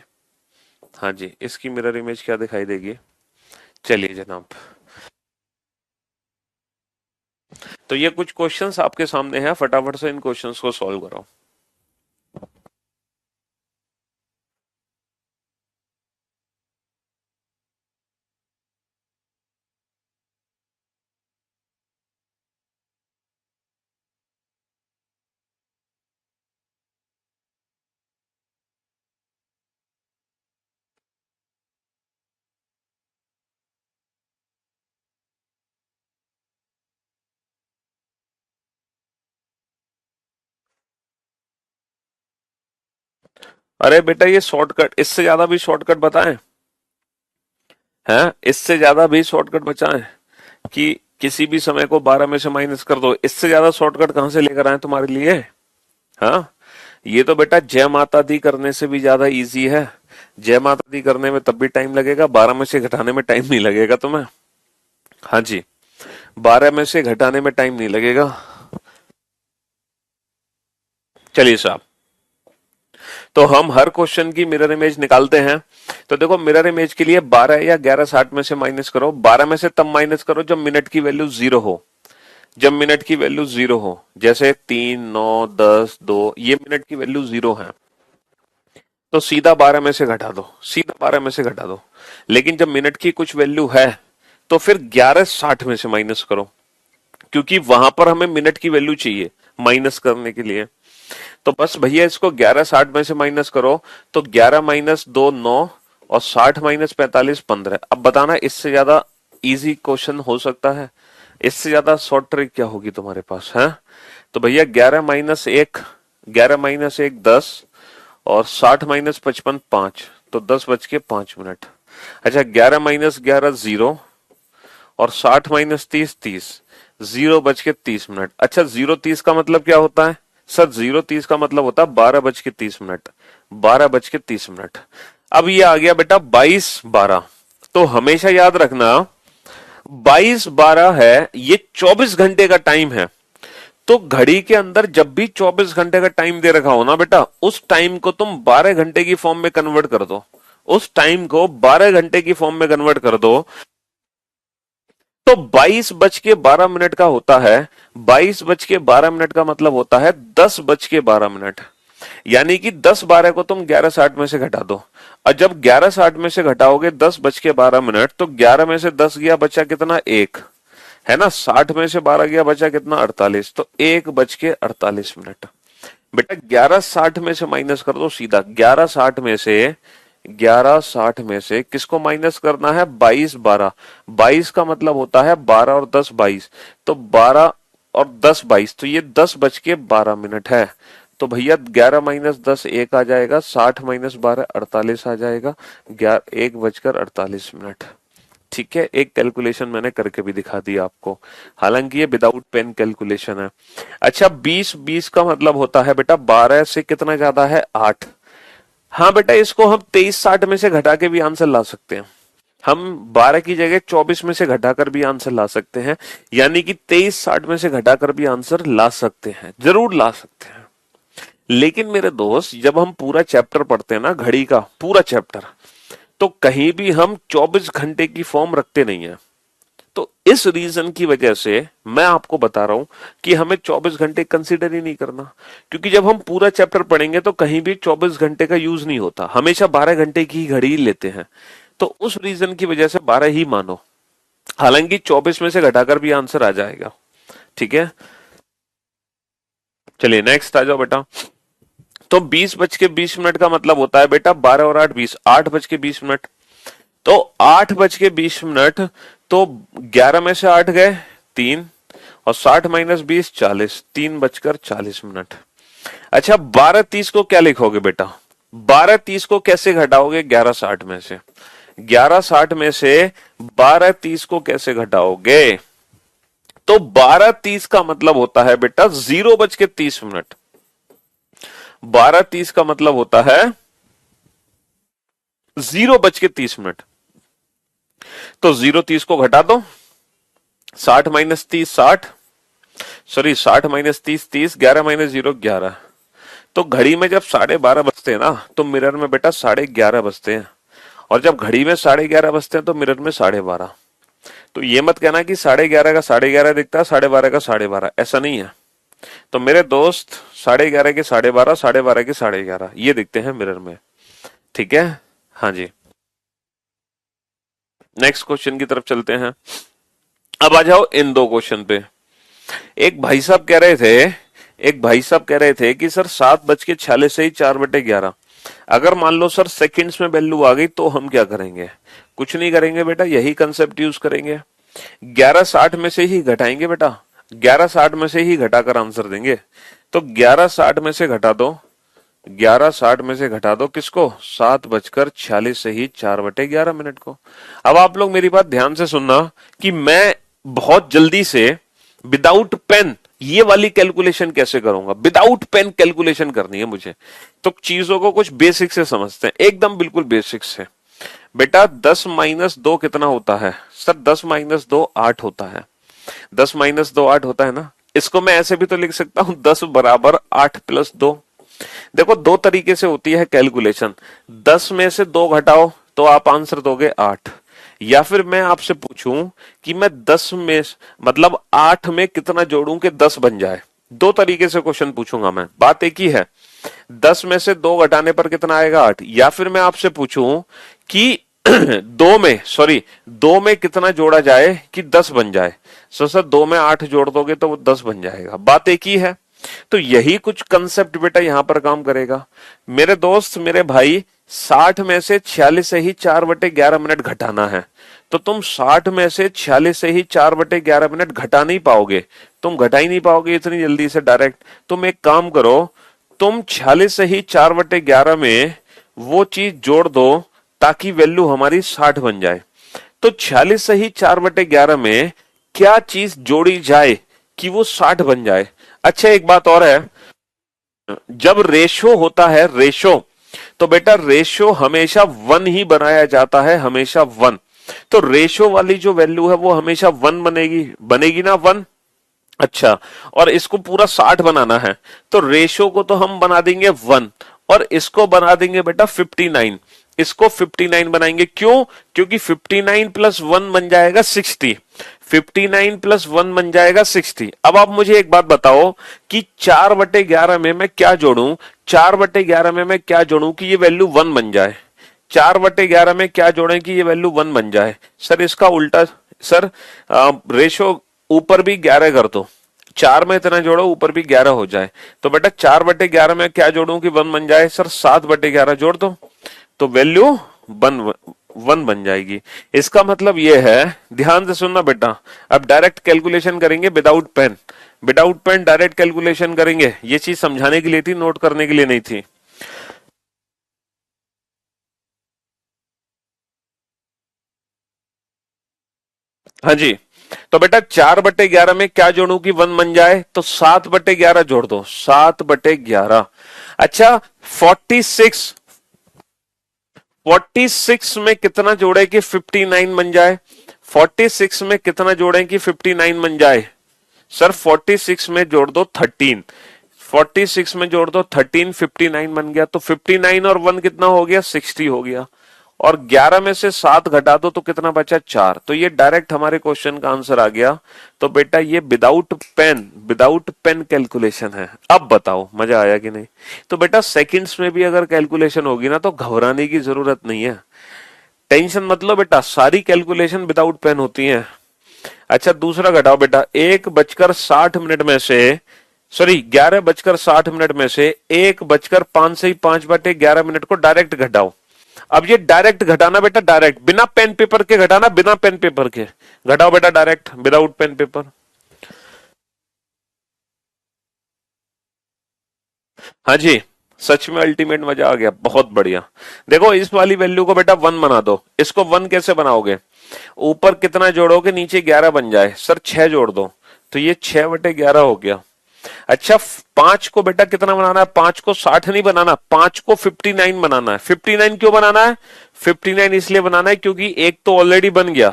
हाँ जी, इसकी मिरर इमेज क्या दिखाई देगी? चलिए जनाब, तो ये कुछ क्वेश्चंस आपके सामने हैं, फटाफट से इन क्वेश्चंस को सॉल्व करो। अरे बेटा ये शॉर्टकट, इससे ज्यादा भी शॉर्टकट बताएं? हैं, इससे ज्यादा भी शॉर्टकट बचाएं कि किसी भी समय को 12 में से माइनस कर दो, इससे ज्यादा शॉर्टकट कहां से लेकर आए तुम्हारे लिए? हाँ, ये तो बेटा जय माता दी करने से भी ज्यादा इजी है। जय माता दी करने में तब भी टाइम लगेगा, 12 में से घटाने में टाइम नहीं लगेगा तुम्हें। हाँ जी, 12 में से घटाने में टाइम नहीं लगेगा। चलिए साहब, तो हम हर क्वेश्चन की मिरर इमेज निकालते हैं। तो देखो मिरर इमेज के लिए 12 या 1160 में से माइनस करो। 12 में से तब माइनस करो जब मिनट की वैल्यू 0 हो। जब मिनट की वैल्यू 0 हो, जैसे 3, 9, 10, 2, ये मिनट की वैल्यू 0 है, तो सीधा 12 में से घटा दो, सीधा 12 में से घटा दो। लेकिन जब मिनट की कुछ वैल्यू है तो फिर 1160 में से माइनस करो, क्योंकि वहां पर हमें मिनट की वैल्यू चाहिए माइनस करने के लिए। तो बस भैया इसको 1160 में से माइनस करो, तो 11 माइनस 2 9, और 60 माइनस 45 15। अब बताना इससे ज्यादा इजी क्वेश्चन हो सकता है? इससे ज्यादा शॉर्ट ट्रिक क्या होगी तुम्हारे पास है? तो भैया 11 माइनस 1, 11 माइनस 1 10, और 60 माइनस 55 5, तो 10:05। अच्छा 11 माइनस 11 0, और 60 माइनस 30 30, 0:30। अच्छा 0:30 का मतलब क्या होता है सर? 0:30 का मतलब होता है 12:30, 12:30। अब ये आ गया बेटा 22:12। तो हमेशा याद रखना 22:12 है, ये 24 घंटे का टाइम है। तो घड़ी के अंदर जब भी 24 घंटे का टाइम दे रखा हो ना बेटा, उस टाइम को तुम 12 घंटे की फॉर्म में कन्वर्ट कर दो। उस टाइम को 12 घंटे की फॉर्म में कन्वर्ट कर दो, तो 22:12 का होता है। 22:12 का मतलब होता है 10:12। यानी कि 10:12 को तुम 11:60 में से घटा दो, और जब 11:60 में से घटाओगे 10:12, तो 11 में से 10 गया, बचा कितना? 1 है ना। 60 में से 12 गया, बचा कितना? 48। तो 1:48। बेटा 11:60 में से माइनस कर दो सीधा। 11:60 में से किसको माइनस करना है? 22:12। 22 का मतलब होता है 12 और 10 22, तो 12 और 10 22, तो ये 10:12 है। तो भैया 11 माइनस 10 1 आ जाएगा, 60 माइनस 12 48 आ जाएगा, 1:48। ठीक है, एक कैलकुलेशन मैंने करके भी दिखा दी आपको, हालांकि ये विदाउट पेन कैलकुलेशन है। अच्छा 20 20 का मतलब होता है बेटा 12 से कितना ज्यादा है? 8। हाँ बेटा इसको हम 23:60 में से घटा के भी आंसर ला सकते हैं। हम 12 की जगह 24 में से घटाकर भी आंसर ला सकते हैं, यानी कि 23:60 में से घटाकर भी आंसर ला सकते हैं, जरूर ला सकते हैं। लेकिन मेरे दोस्त जब हम पूरा चैप्टर पढ़ते हैं ना, घड़ी का पूरा चैप्टर, तो कहीं भी हम 24 घंटे की फॉर्म रखते नहीं है। तो इस रीजन की वजह से मैं आपको बता रहा हूं कि हमें 24 घंटे कंसीडर ही नहीं करना, क्योंकि जब हम पूरा चैप्टर पढ़ेंगे तो कहीं भी 24 घंटे का यूज नहीं होता, हमेशा 12 घंटे की घड़ी ही लेते हैं। तो उस रीजन की वजह से 12 ही मानो, हालांकि 24 में से घटाकर भी आंसर आ जाएगा। ठीक है, चलिए नेक्स्ट आ जाओ बेटा। तो 20:20 का मतलब होता है बेटा 12 और 8 20, 8:20। तो 8:20, तो 11 में से 8 गए 3, और 60 माइनस 20 40, 3:40। अच्छा 12:30 को क्या लिखोगे बेटा? 12:30 को कैसे घटाओगे 11:60 में से? 11:60 में से 12:30 को कैसे घटाओगे? तो 12:30 का मतलब होता है बेटा 0:30। 12:30 का मतलब होता है 0:30। तो 0:30 को घटा दो, 60 माइनस 30 60, सॉरी 60 माइनस 30 30, 11 माइनस 0 11। तो घड़ी में जब 12:30 बजते हैं ना, तो मिरर में बेटा 11:30 बजते हैं, और जब घड़ी में 11:30 बजते हैं तो मिरर में 12:30। तो ये मत कहना कि 11:30 का 11:30 दिखता है, 12:30 का 12:30, ऐसा नहीं है। तो मेरे दोस्त 11:30 के 12:30, 12:30 के 11:30 ये दिखते हैं मिरर में। ठीक है, हाँ जी। नेक्स्ट क्वेश्चन की तरफ चलते हैं। अब आ जाओ इन दो क्वेश्चन पे। एक भाई साहब कह रहे थे, एक भाई साहब कह रहे थे कि सर 7:46 से ही 4/11, अगर मान लो सर सेकंड्स में वैल्यू आ गई तो हम क्या करेंगे? कुछ नहीं करेंगे बेटा, यही कंसेप्ट यूज करेंगे। 11:60 में से ही घटाएंगे बेटा, 11:60 में से ही घटाकर आंसर देंगे। तो 11:60 में से घटा दो, 11:60 में से घटा दो किसको? 7:46 से ही 4/11 को। अब आप लोग मेरी बात ध्यान से सुनना कि मैं बहुत जल्दी से विदाउट पेन ये वाली कैलकुलेशन कैसे करूंगा। विदाउट पेन कैलकुलेशन करनी है मुझे, तो चीजों को कुछ बेसिक से समझते हैं, एकदम बिल्कुल बेसिक से। बेटा 10 माइनस 2 कितना होता है सर? 10 माइनस 2 8 होता है। 10 माइनस 2 8 होता है ना। इसको मैं ऐसे भी तो लिख सकता हूं 10 बराबर 8 प्लस 2। देखो दो तरीके से होती है कैलकुलेशन, 10 में से 2 घटाओ तो आप आंसर दोगे 8, या फिर मैं आपसे पूछूं कि मैं 10 में मतलब 8 में कितना जोड़ूं कि 10 बन जाए। दो तरीके से क्वेश्चन पूछूंगा मैं, बात एक ही है, 10 में से 2 घटाने पर कितना आएगा 8, या फिर मैं आपसे पूछूं कि दो में कितना जोड़ा जाए कि 10 बन जाए। सर 2 में 8 जोड़ दोगे तो वो 10 बन जाएगा, बात एक ही है। तो यही कुछ कंसेप्ट बेटा यहां पर काम करेगा मेरे दोस्त मेरे भाई। 60 में से 46 से ही 4/11 मिनट घटाना है, तो तुम 60 में से 46 से ही 4/11 मिनट घटा नहीं पाओगे, तुम घटा ही नहीं पाओगे इतनी जल्दी से डायरेक्ट। तुम एक काम करो, तुम 46 से ही 4/11 में वो चीज जोड़ दो ताकि वैल्यू हमारी 60 बन जाए। तो 46 से ही 4/11 में क्या चीज जोड़ी जाए कि वो 60 बन जाए। अच्छा एक बात और है, जब रेशो होता है रेशो, तो बेटा रेशो हमेशा 1 ही बनाया जाता है, हमेशा 1। तो रेशो वाली जो वैल्यू है वो हमेशा 1 बनेगी, बनेगी ना 1। अच्छा, और इसको पूरा 60 बनाना है, तो रेशो को तो हम बना देंगे 1 और इसको बना देंगे बेटा 59। इसको 59 बनाएंगे, क्यों? क्योंकि 59 प्लस 1 बन जाएगा 60। 59 प्लस 1 बन जाएगा 60। अब आप मुझे एक बात बताओ कि 4/11 में मैं क्या जोड़ूं, 4/11 में मैं क्या जोड़ूं कि ये वैल्यू 1 बन जाए। 4/11 में क्या जोड़ें कि ये वैल्यू 1 बन जाए। सर इसका उल्टा, सर रेशो ऊपर भी 11 कर दो, 4 में इतना जोड़ो ऊपर भी 11 हो जाए। तो बेटा 4/11 में क्या जोड़ूं कि 1 बन जाए। सर 7/11 जोड़ दो तो वैल्यू 1 बन जाएगी। इसका मतलब यह है, ध्यान से सुनना बेटा, अब डायरेक्ट कैलकुलेशन करेंगे without pen, without pen direct calculation करेंगे। ये चीज समझाने के लिए थी, नोट करने के लिए नहीं थी। हाँ जी, तो बेटा 4/11 में क्या जोड़ू कि 1 बन जाए, तो 7/11 जोड़ दो, 7/11। अच्छा 46, 46 में कितना जोड़े कि 59 बन जाए। 46 में कितना जोड़े कि 59 बन जाए। सर 46 में जोड़ दो 13, 46 में जोड़ दो 13, 59 बन गया। तो 59 और 1 कितना हो गया, 60 हो गया। और 11 में से 7 घटा दो तो कितना बचा, 4। तो ये डायरेक्ट हमारे क्वेश्चन का आंसर आ गया। तो बेटा ये विदाउट पेन कैलकुलेशन है। अब बताओ मजा आया कि नहीं। तो बेटा सेकंड्स में भी अगर कैलकुलेशन होगी ना तो घबराने की जरूरत नहीं है, टेंशन मत लो बेटा, सारी कैलकुलेशन विदाउट पेन होती है। अच्छा दूसरा घटाओ बेटा, 1:60 में से, सॉरी 11:60 में से 1:05 से ही 5/11 को डायरेक्ट घटाओ। अब ये डायरेक्ट घटाना बेटा, डायरेक्ट बिना पेन पेपर के घटाना, बिना पेन पेपर के घटाओ बेटा, डायरेक्ट विदाउट पेन पेपर। हाँ जी, सच में अल्टीमेट मजा आ गया, बहुत बढ़िया। देखो इस वाली वैल्यू को बेटा 1 बना दो। इसको 1 कैसे बनाओगे, ऊपर कितना जोड़ोगे नीचे 11 बन जाए। सर 6 जोड़ दो तो ये 6/11 हो गया। अच्छा 5 को बेटा कितना बनाना है, 5 को 60 नहीं बनाना, 5 को 59 बनाना है। 59 क्यों बनाना है, 59 इसलिए बनाना है क्योंकि एक तो ऑलरेडी बन गया,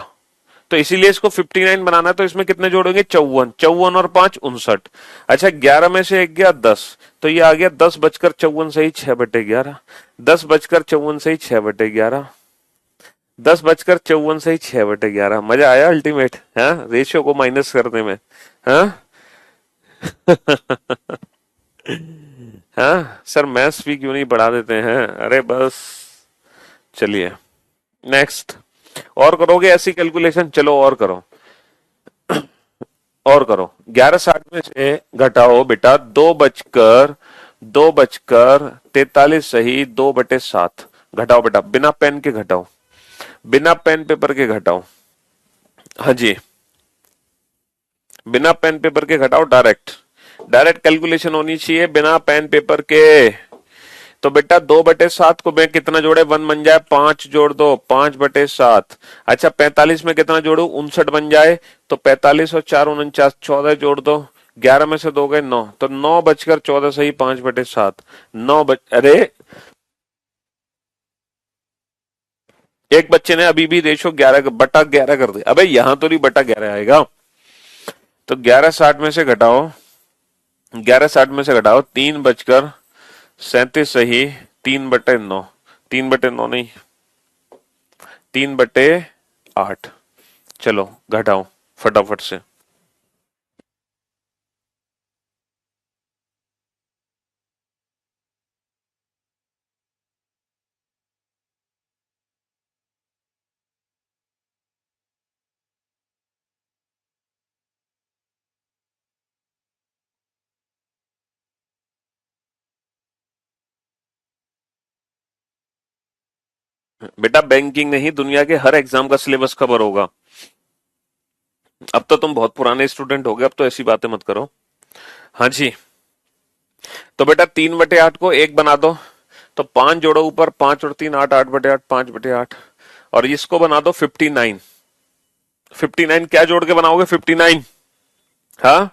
तो इसीलिए इसको 59 बनाना है। तो इसमें कितने जोड़ेंगे, 54, 54 और 5 59। अच्छा 11 में से एक गया 10, तो ये आ गया 10:54 से ही 6/11, 10:54 से ही 6/11, 10:54 से ही 6/11। मजा आया अल्टीमेट, हाँ रेशियो को माइनस करने में। हाँ हाँ सर मैथ्स भी क्यों नहीं पढ़ा देते हैं, अरे बस। चलिए नेक्स्ट, और करोगे ऐसी कैलकुलेशन, चलो और करो, और करो। 11:60 में से घटाओ बेटा 2:43 सही 2/7 घटाओ बेटा, बिना पेन के घटाओ, बिना पेन पेपर के घटाओ। हाँ जी, बिना पेन पेपर के घटाओ, डायरेक्ट डायरेक्ट कैलकुलेशन होनी चाहिए बिना पेन पेपर के। तो बेटा 2/7 को मैं कितना जोड़े, 1 बन जाए, 5 जोड़ दो 5/7। अच्छा 45 में कितना जोड़ू, 59 बन जाए। तो 45 और 4 49, 14 जोड़ दो, 11 में से 2 गए 9, तो 9:14 सही 5/7। अरे एक बच्चे ने अभी भी रेशो 11/11 कर दिया। अबे यहां तो नहीं बटा 11 आएगा। तो 11:60 में से घटाओ, 11:60 में से घटाओ 3 37 सही, 3/9, 3/9 नहीं, 3/8। चलो घटाओ फटाफट से। बेटा बैंकिंग नहीं, दुनिया के हर एग्जाम का सिलेबस कवर होगा। अब तो तुम बहुत पुराने स्टूडेंट हो गए, अब तो ऐसी बातें मत करो। हाँ जी। तो बेटा 3/8 को 1 बना दो, तो 5 जोड़ो ऊपर, 5 और 3 8, 8/8, 5/8। और इसको बना दो 59। 59 क्या जोड़ के बनाओगे 59? हाँ,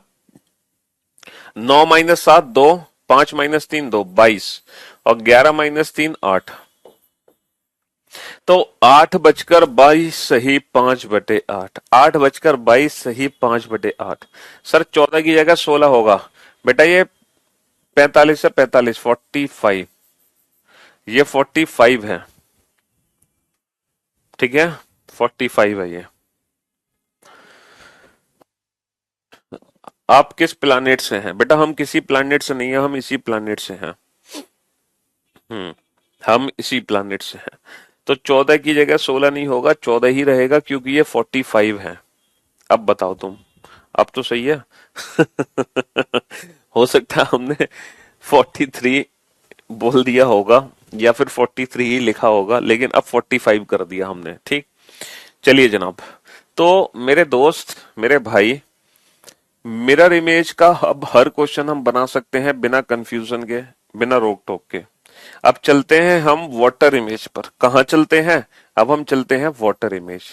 9 - 7 2, 5 - 3 2, 22। और 11 - 3 8। तो 8 बजकर 22 सही 5/8, 8 बजकर 22 सही 5/8। सर 14 की जगह 16 होगा। बेटा ये 45 से 45, 45, ये 45 है। ठीक है, 45 है ये। आप किस प्लानेट से हैं? बेटा हम किसी प्लानेट से नहीं है, हम इसी प्लानेट से हैं। हम्म, हम इसी प्लानेट से हैं। तो 14 की जगह 16 नहीं होगा, 14 ही रहेगा क्योंकि ये 45 है। अब बताओ तुम, अब तो सही है। हो सकता है हमने 43 बोल दिया होगा या फिर 43 ही लिखा होगा, लेकिन अब 45 कर दिया हमने। ठीक, चलिए जनाब। तो मेरे दोस्त, मेरे भाई, मिरर इमेज का अब हर क्वेश्चन हम बना सकते हैं बिना कंफ्यूजन के, बिना रोक टोक के। अब चलते हैं हम वाटर इमेज पर। कहाँ चलते हैं? अब हम चलते हैं वाटर इमेज।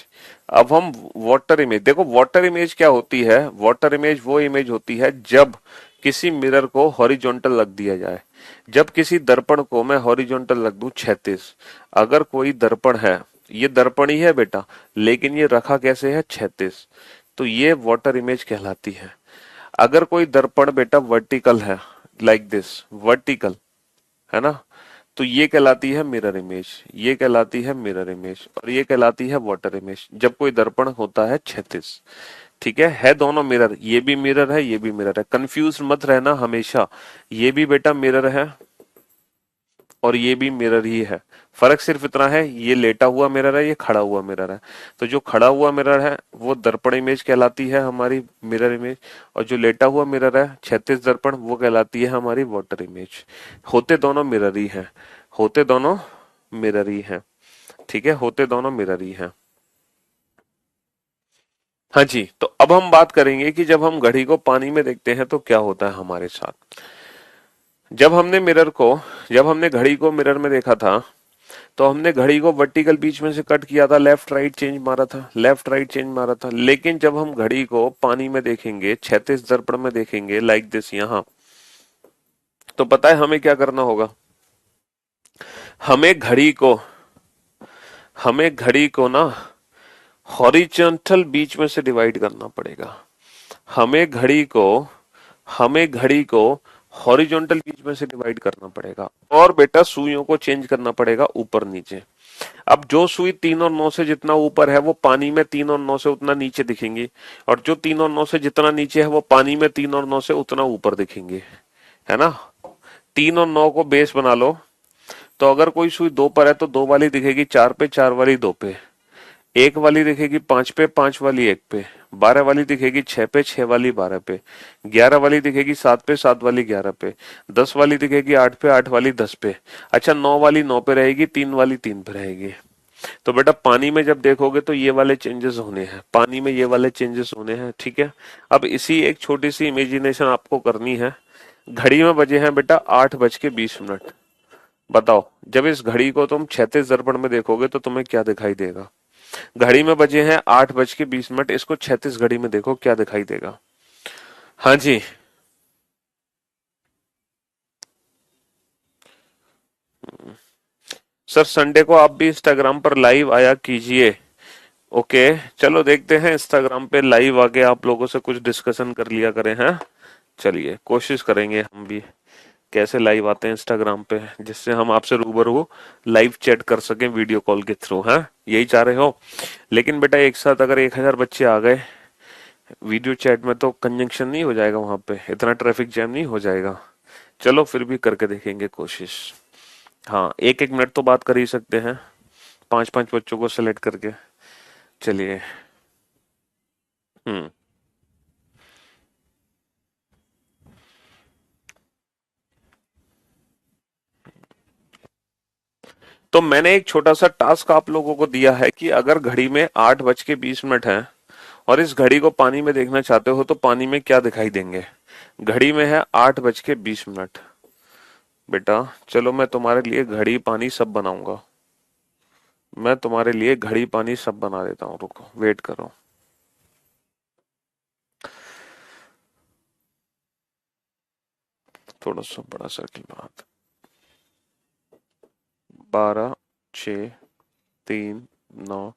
अब हम वाटर इमेज देखो, वाटर इमेज क्या होती है? वाटर इमेज वो इमेज होती है जब किसी मिरर को हॉरिजॉन्टल रख दिया जाए। जब किसी दर्पण को मैं हॉरिजॉन्टल रख दूं 36, अगर कोई दर्पण है, ये दर्पण ही है बेटा, लेकिन ये रखा कैसे है 36, तो ये वाटर इमेज कहलाती है। अगर कोई दर्पण बेटा वर्टिकल है, लाइक दिस, वर्टिकल है ना, तो ये कहलाती है मिरर इमेज, ये कहलाती है मिरर इमेज, और ये कहलाती है वाटर इमेज जब कोई दर्पण होता है 36। ठीक है दोनों मिरर, ये भी मिरर है, ये भी मिरर है, कंफ्यूज मत रहना हमेशा। ये भी बेटा मिरर है और ये भी मिरर ही है। फर्क सिर्फ इतना है, ये लेटा हुआ मिरर है, ये खड़ा हुआ मिरर है। तो जो खड़ा हुआ मिरर है वो दर्पण इमेज कहलाती है हमारी, मिरर इमेज। और जो लेटा हुआ मिरर है 36 दर्पण, वो कहलाती है हमारी वाटर इमेज। होते दोनों मिरर ही है, होते दोनों मिरर ही है। ठीक है, होते दोनों मिरर ही है। हाँ जी, तो अब हम बात करेंगे कि जब हम घड़ी को पानी में देखते हैं तो क्या होता है हमारे साथ। जब हमने मिरर को, जब हमने घड़ी को मिरर में देखा था, तो हमने घड़ी को वर्टिकल बीच में से कट किया था, लेफ्ट राइट चेंज मारा था, लेफ्ट राइट चेंज मारा था। लेकिन जब हम घड़ी को पानी में देखेंगे, 36 दर्पण में देखेंगे, लाइक दिस यहां, तो पता है हमें क्या करना होगा? हमें घड़ी को, हमें घड़ी को ना हॉरिजॉन्टल बीच में से डिवाइड करना पड़ेगा। हमें घड़ी को, हमें घड़ी को हॉरिजॉन्टल बीच में से डिवाइड करना पड़ेगा, और बेटा सुइयों को चेंज करना पड़ेगा ऊपर नीचे। अब जो सुई 3 और 9 से जितना ऊपर है वो पानी में 3 और 9 से उतना नीचे दिखेंगी, और जो 3 और 9 से जितना नीचे है वो पानी में 3 और 9 से उतना ऊपर दिखेंगे, है ना। 3 और 9 को बेस बना लो, तो अगर कोई सुई 2 पर है तो 2 वाली दिखेगी 4 पे, 4 वाली 2 पे, 1 वाली दिखेगी 5 पे, 5 वाली 1 पे, 12 वाली दिखेगी 6 पे, 6 वाली 12 पे, 11 वाली दिखेगी 7 पे, 7 वाली 11 पे, 10 वाली दिखेगी 8 पे, 8 वाली 10 पे। अच्छा 9 वाली 9 पे रहेगी, 3 वाली 3 पे रहेगी। तो बेटा पानी में जब देखोगे तो ये वाले चेंजेस होने हैं, पानी में ये वाले चेंजेस होने हैं। ठीक है, अब इसी एक छोटी सी इमेजिनेशन आपको करनी है। घड़ी में बजे हैं बेटा 8:20। बताओ, जब इस घड़ी को तुम 36 दर्पण में देखोगे तो तुम्हें क्या दिखाई देगा? घड़ी में बजे हैं 8:20, इसको 36 घड़ी में देखो क्या दिखाई देगा? हाँ जी। सर संडे को आप भी इंस्टाग्राम पर लाइव आया कीजिए। ओके, चलो देखते हैं इंस्टाग्राम पे लाइव आके आप लोगों से कुछ डिस्कशन कर लिया करें हैं। चलिए कोशिश करेंगे हम भी कैसे लाइव आते हैं इंस्टाग्राम पे, जिससे हम आपसे रूबरू लाइव चैट कर सकें वीडियो कॉल के थ्रू। हाँ, यही चाह रहे हो। लेकिन बेटा एक साथ अगर 1000 बच्चे आ गए वीडियो चैट में तो कंजंक्शन नहीं हो जाएगा, वहां पे इतना ट्रैफिक जैम नहीं हो जाएगा। चलो फिर भी करके देखेंगे कोशिश। हाँ, 1-1 मिनट तो बात कर ही सकते हैं 5-5 बच्चों को सेलेक्ट करके। चलिए। हम्म। तो मैंने एक छोटा सा टास्क आप लोगों को दिया है कि अगर घड़ी में 8:20 है और इस घड़ी को पानी में देखना चाहते हो तो पानी में क्या दिखाई देंगे। घड़ी में है 8:20। बेटा चलो मैं तुम्हारे लिए घड़ी पानी सब बनाऊंगा। मैं तुम्हारे लिए घड़ी पानी सब बना देता हूँ, रुको वेट करो। थोड़ा सा बड़ा सर्किल बना दो। 12, 6, 3, 9,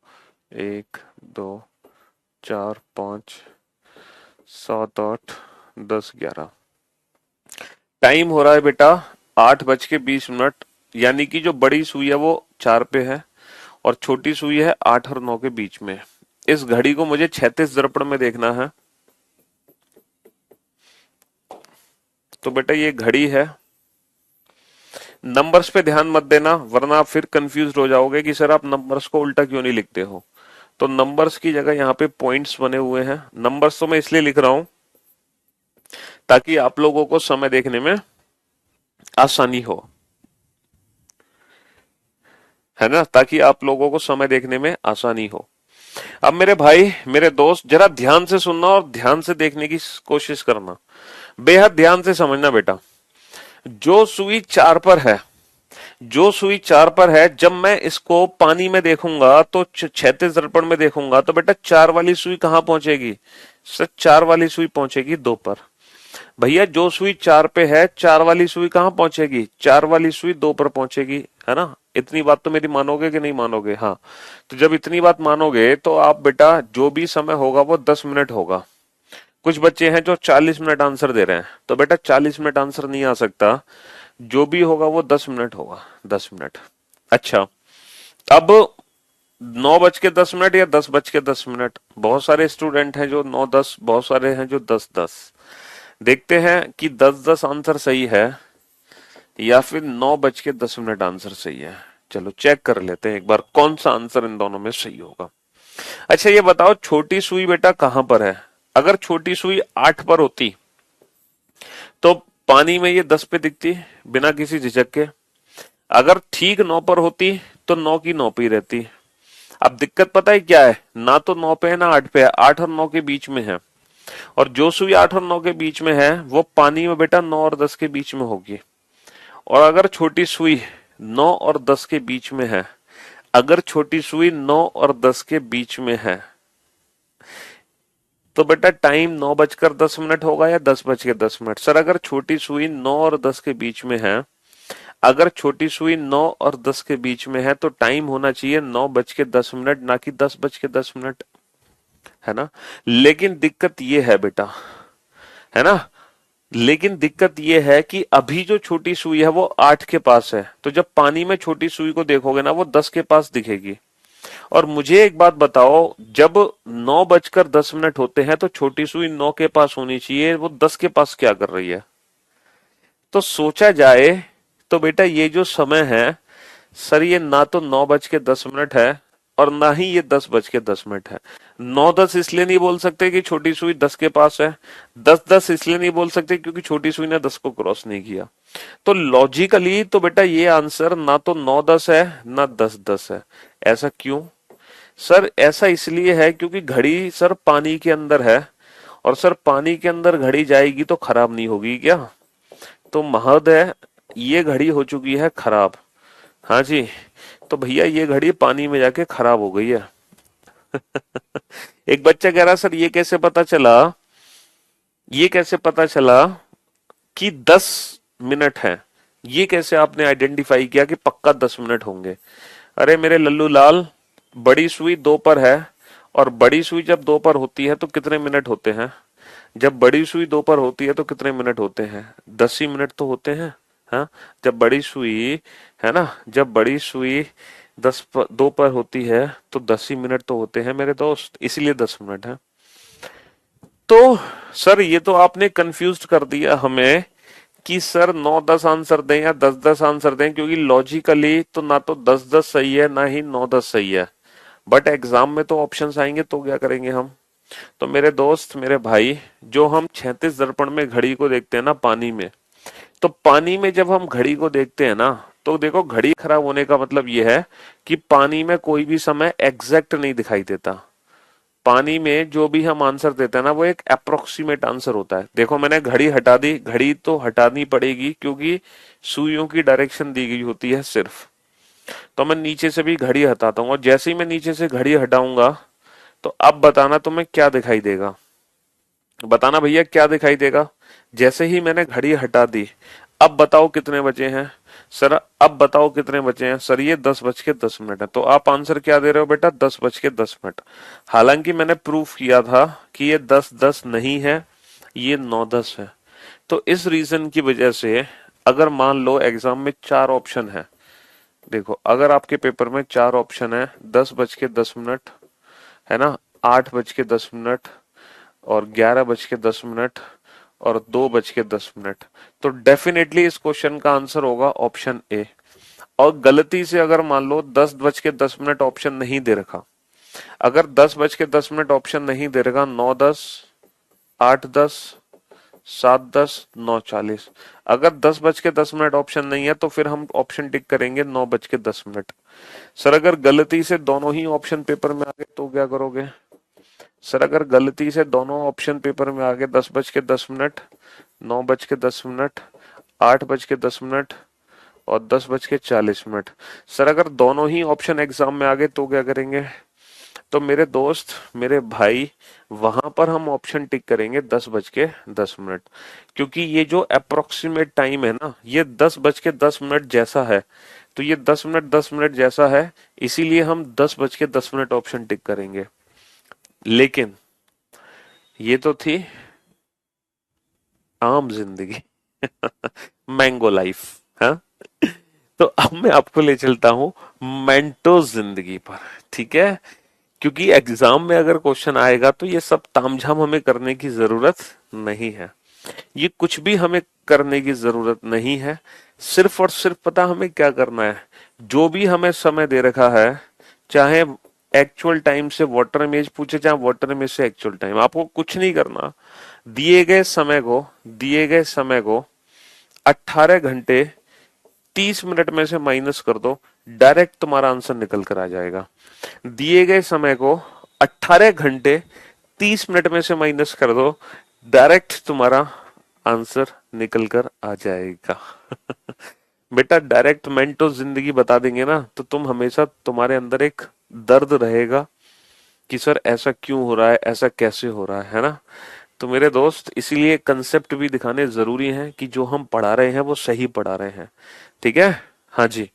1, 2, 4, 5, 7, 8, 10, 11। टाइम हो रहा है बेटा 8:20, यानी कि जो बड़ी सुई है वो 4 पे है और छोटी सुई है 8 और 9 के बीच में। इस घड़ी को मुझे 36 दर्पण में देखना है। तो बेटा ये घड़ी है। नंबर्स पे ध्यान मत देना वरना आप फिर कंफ्यूज हो जाओगे कि सर आप नंबर्स को उल्टा क्यों नहीं लिखते हो। तो नंबर्स की जगह यहाँ पे पॉइंट्स बने हुए हैं। नंबर्स तो मैं इसलिए लिख रहा हूं ताकि आप लोगों को समय देखने में आसानी हो, है ना, ताकि आप लोगों को समय देखने में आसानी हो। अब मेरे भाई मेरे दोस्त जरा ध्यान से सुनना और ध्यान से देखने की कोशिश करना, बेहद ध्यान से समझना बेटा। जो सुई 4 पर है, जो सुई 4 पर है, जब मैं इसको पानी में देखूंगा तो 36 दर्पण में देखूंगा तो बेटा 4 वाली सुई कहां पहुंचेगी। सर 4 वाली सुई पहुंचेगी 2 पर। भैया जो सुई 4 पे है 4 वाली सुई कहां पहुंचेगी, 4 वाली सुई 2 पर पहुंचेगी, है ना। इतनी बात तो मेरी मानोगे कि नहीं मानोगे। हाँ, तो जब इतनी बात मानोगे तो आप बेटा जो भी समय होगा वो 10 मिनट होगा। कुछ बच्चे हैं जो 40 मिनट आंसर दे रहे हैं, तो बेटा 40 मिनट आंसर नहीं आ सकता, जो भी होगा वो 10 मिनट होगा। 10 मिनट। अच्छा, अब 9:10 या 10:10। बहुत सारे स्टूडेंट हैं जो 9-10, बहुत सारे हैं जो 10-10। देखते हैं कि 10-10 आंसर सही है या फिर 9:10 आंसर सही है। चलो चेक कर लेते हैं एक बार कौन सा आंसर इन दोनों में सही होगा। अच्छा ये बताओ छोटी सुई बेटा कहां पर है। अगर छोटी सुई 8 पर होती तो पानी में ये 10 पे दिखती बिना किसी झिझक के। अगर ठीक 9 पर होती तो 9 की 9 पे ही रहती। अब दिक्कत पता है क्या है, ना तो 9 पे है ना 8 पे है, 8 और 9 के बीच में है। और जो सुई 8 और 9 के बीच में है वो पानी में बेटा 9 और 10 के बीच में होगी। और अगर छोटी सुई 9 और 10 के बीच में है, अगर छोटी सुई 9 और 10 के बीच में है तो बेटा टाइम 9:10 होगा या 10:10। सर अगर छोटी सुई 9 और 10 के बीच में है, अगर छोटी सुई 9 और 10 के बीच में है तो टाइम होना चाहिए 9:10, ना कि 10:10, है ना। लेकिन दिक्कत ये है बेटा, है ना, लेकिन दिक्कत ये है कि अभी जो छोटी सुई है वो 8 के पास है, तो जब पानी में छोटी सुई को देखोगे ना वो 10 के पास दिखेगी। और मुझे एक बात बताओ, जब 9:10 होते हैं तो छोटी सुई 9 के पास होनी चाहिए, वो 10 के पास क्या कर रही है। तो सोचा जाए तो बेटा ये जो समय है सर ये ना तो 9:10 है और ना ही ये 10:10 है। 9-10 इसलिए नहीं बोल सकते कि छोटी सुई 10 के पास है, 10-10 इसलिए नहीं बोल सकते क्योंकि छोटी सुई ने 10 को क्रॉस नहीं किया। तो लॉजिकली तो बेटा ये आंसर ना तो 9-10 है ना 10-10 है। ऐसा क्यों। सर ऐसा इसलिए है क्योंकि घड़ी सर पानी के अंदर है और सर पानी के अंदर घड़ी जाएगी तो खराब नहीं होगी क्या। तो महोदय ये घड़ी हो चुकी है खराब। हाँ जी, तो भैया ये घड़ी पानी में जाके खराब हो गई है। एक बच्चा कह रहा सर ये कैसे पता चला, ये कैसे पता चला कि 10 मिनट है, ये कैसे आपने आइडेंटिफाई किया कि पक्का 10 मिनट होंगे। अरे मेरे लल्लू लाल, बड़ी सुई 2 पर है और बड़ी सुई जब 2 पर होती है तो कितने मिनट होते हैं। जब बड़ी सुई 2 पर होती है तो कितने मिनट होते हैं, 10 ही मिनट तो होते हैं। हाँ, जब बड़ी सुई, है ना, जब बड़ी सुई 2 पर होती है तो 10 ही मिनट तो होते हैं मेरे दोस्त, इसीलिए 10 मिनट है। तो सर ये तो आपने कंफ्यूज कर दिया हमें कि सर 9-10 आंसर दें या 10-10 आंसर दें, क्योंकि लॉजिकली तो ना तो 10-10 सही है ना ही 9-10 सही है। बट एग्जाम में तो ऑप्शंस आएंगे तो क्या करेंगे हम। तो मेरे दोस्त, मेरे भाई, जो हम 36 दर्पण में घड़ी को देखते हैं ना पानी में, तो पानी में जब हम घड़ी को देखते हैं ना, तो देखो घड़ी खराब होने का मतलब यह है कि पानी में कोई भी समय एग्जैक्ट नहीं दिखाई देता। पानी में जो भी हम आंसर देते हैं ना वो एक अप्रोक्सीमेट आंसर होता है। देखो मैंने घड़ी हटा दी, घड़ी तो हटानी पड़ेगी क्योंकि सुइयों की डायरेक्शन दी गई होती है सिर्फ। तो मैं नीचे से भी घड़ी हटाता हूँ और जैसे ही मैं नीचे से घड़ी हटाऊंगा तो अब बताना तुम्हें क्या दिखाई देगा। बताना भैया क्या दिखाई देगा। जैसे ही मैंने घड़ी हटा दी, अब बताओ कितने बचे हैं। सर अब बताओ कितने बचे हैं। सर ये 10:10 है। तो आप आंसर क्या दे रहे हो बेटा, 10:10। हालांकि मैंने प्रूफ किया था कि ये 10:10 नहीं है, ये 9:10 है। तो इस रीजन की वजह से अगर मान लो एग्जाम में 4 ऑप्शन है, देखो अगर आपके पेपर में 4 ऑप्शन है, 10:10, है ना, 8:10 और 11:10 और 2:10, तो डेफिनेटली इस क्वेश्चन का आंसर होगा ऑप्शन ए। और गलती से अगर मान लो 10:10 ऑप्शन नहीं दे रखा, अगर 10:10 ऑप्शन नहीं दे रखा, 9:10, 8:10, 7:10, 9:40, अगर 10:10 ऑप्शन नहीं है तो फिर हम ऑप्शन टिक करेंगे 9:10। सर अगर गलती से दोनों ही ऑप्शन पेपर में आ गए तो क्या करोगे। सर अगर गलती से दोनों ऑप्शन पेपर में आ गए, 10:10, 9:10, 8:10 और 10:40। सर अगर दोनों ही ऑप्शन एग्जाम में आ गए तो क्या करेंगे। तो मेरे दोस्त, मेरे भाई, वहां पर हम ऑप्शन टिक करेंगे 10:10, क्योंकि ये जो अप्रोक्सीमेट टाइम है ना ये 10:10 जैसा है। तो ये 10 मिनट जैसा है, इसीलिए हम 10:10 ऑप्शन टिक करेंगे। लेकिन ये तो थी आम जिंदगी मैंगो लाइफ। हाँ, तो अब मैं आपको ले चलता हूं मेंटो जिंदगी पर, ठीक है। क्योंकि एग्जाम में अगर क्वेश्चन आएगा तो ये सब तामझाम हमें करने की जरूरत नहीं है। ये कुछ भी हमें करने की जरूरत नहीं है। सिर्फ और सिर्फ पता हमें क्या करना है। जो भी हमें समय दे रखा है, चाहे एक्चुअल टाइम से वाटर इमेज पूछे, चाहे वाटर इमेज से एक्चुअल टाइम, आपको कुछ नहीं करना। दिए गए समय को 18 घंटे 30 मिनट में से माइनस कर दो, डायरेक्ट तुम्हारा आंसर निकल कर आ जाएगा। दिए गए समय को 18 घंटे 30 मिनट में से माइनस कर दो, डायरेक्ट तुम्हारा आंसर निकल कर आ जाएगा बेटा डायरेक्ट मेंटो जिंदगी बता देंगे ना तो तुम हमेशा, तुम्हारे अंदर एक दर्द रहेगा कि सर ऐसा क्यों हो रहा है, ऐसा कैसे हो रहा है ना। तो मेरे दोस्त, इसीलिए कंसेप्ट भी दिखाने जरूरी हैं कि जो हम पढ़ा रहे हैं वो सही पढ़ा रहे हैं, ठीक है। हाँ जी,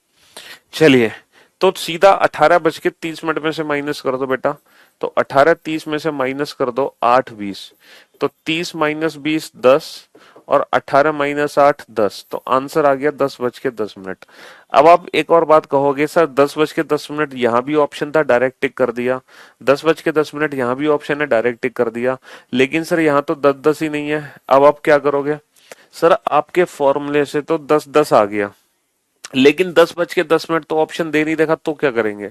चलिए। तो सीधा 18:30 में से माइनस कर दो बेटा। तो 18:30 में से माइनस कर दो 8:20। तो 30 - 20 10 और 18 - 8 10। तो आंसर आ गया 10:10। अब आप एक और बात कहोगे, सर 10:10 यहाँ भी ऑप्शन था, डायरेक्ट टिक कर दिया। 10:10 यहाँ भी ऑप्शन है, डायरेक्ट टिक कर दिया। लेकिन सर यहाँ तो 10-10 ही नहीं है। अब आप क्या करोगे। सर आपके फॉर्मूले से तो 10-10 आ गया, लेकिन 10:10 तो ऑप्शन दे नहीं देखा, तो क्या करेंगे।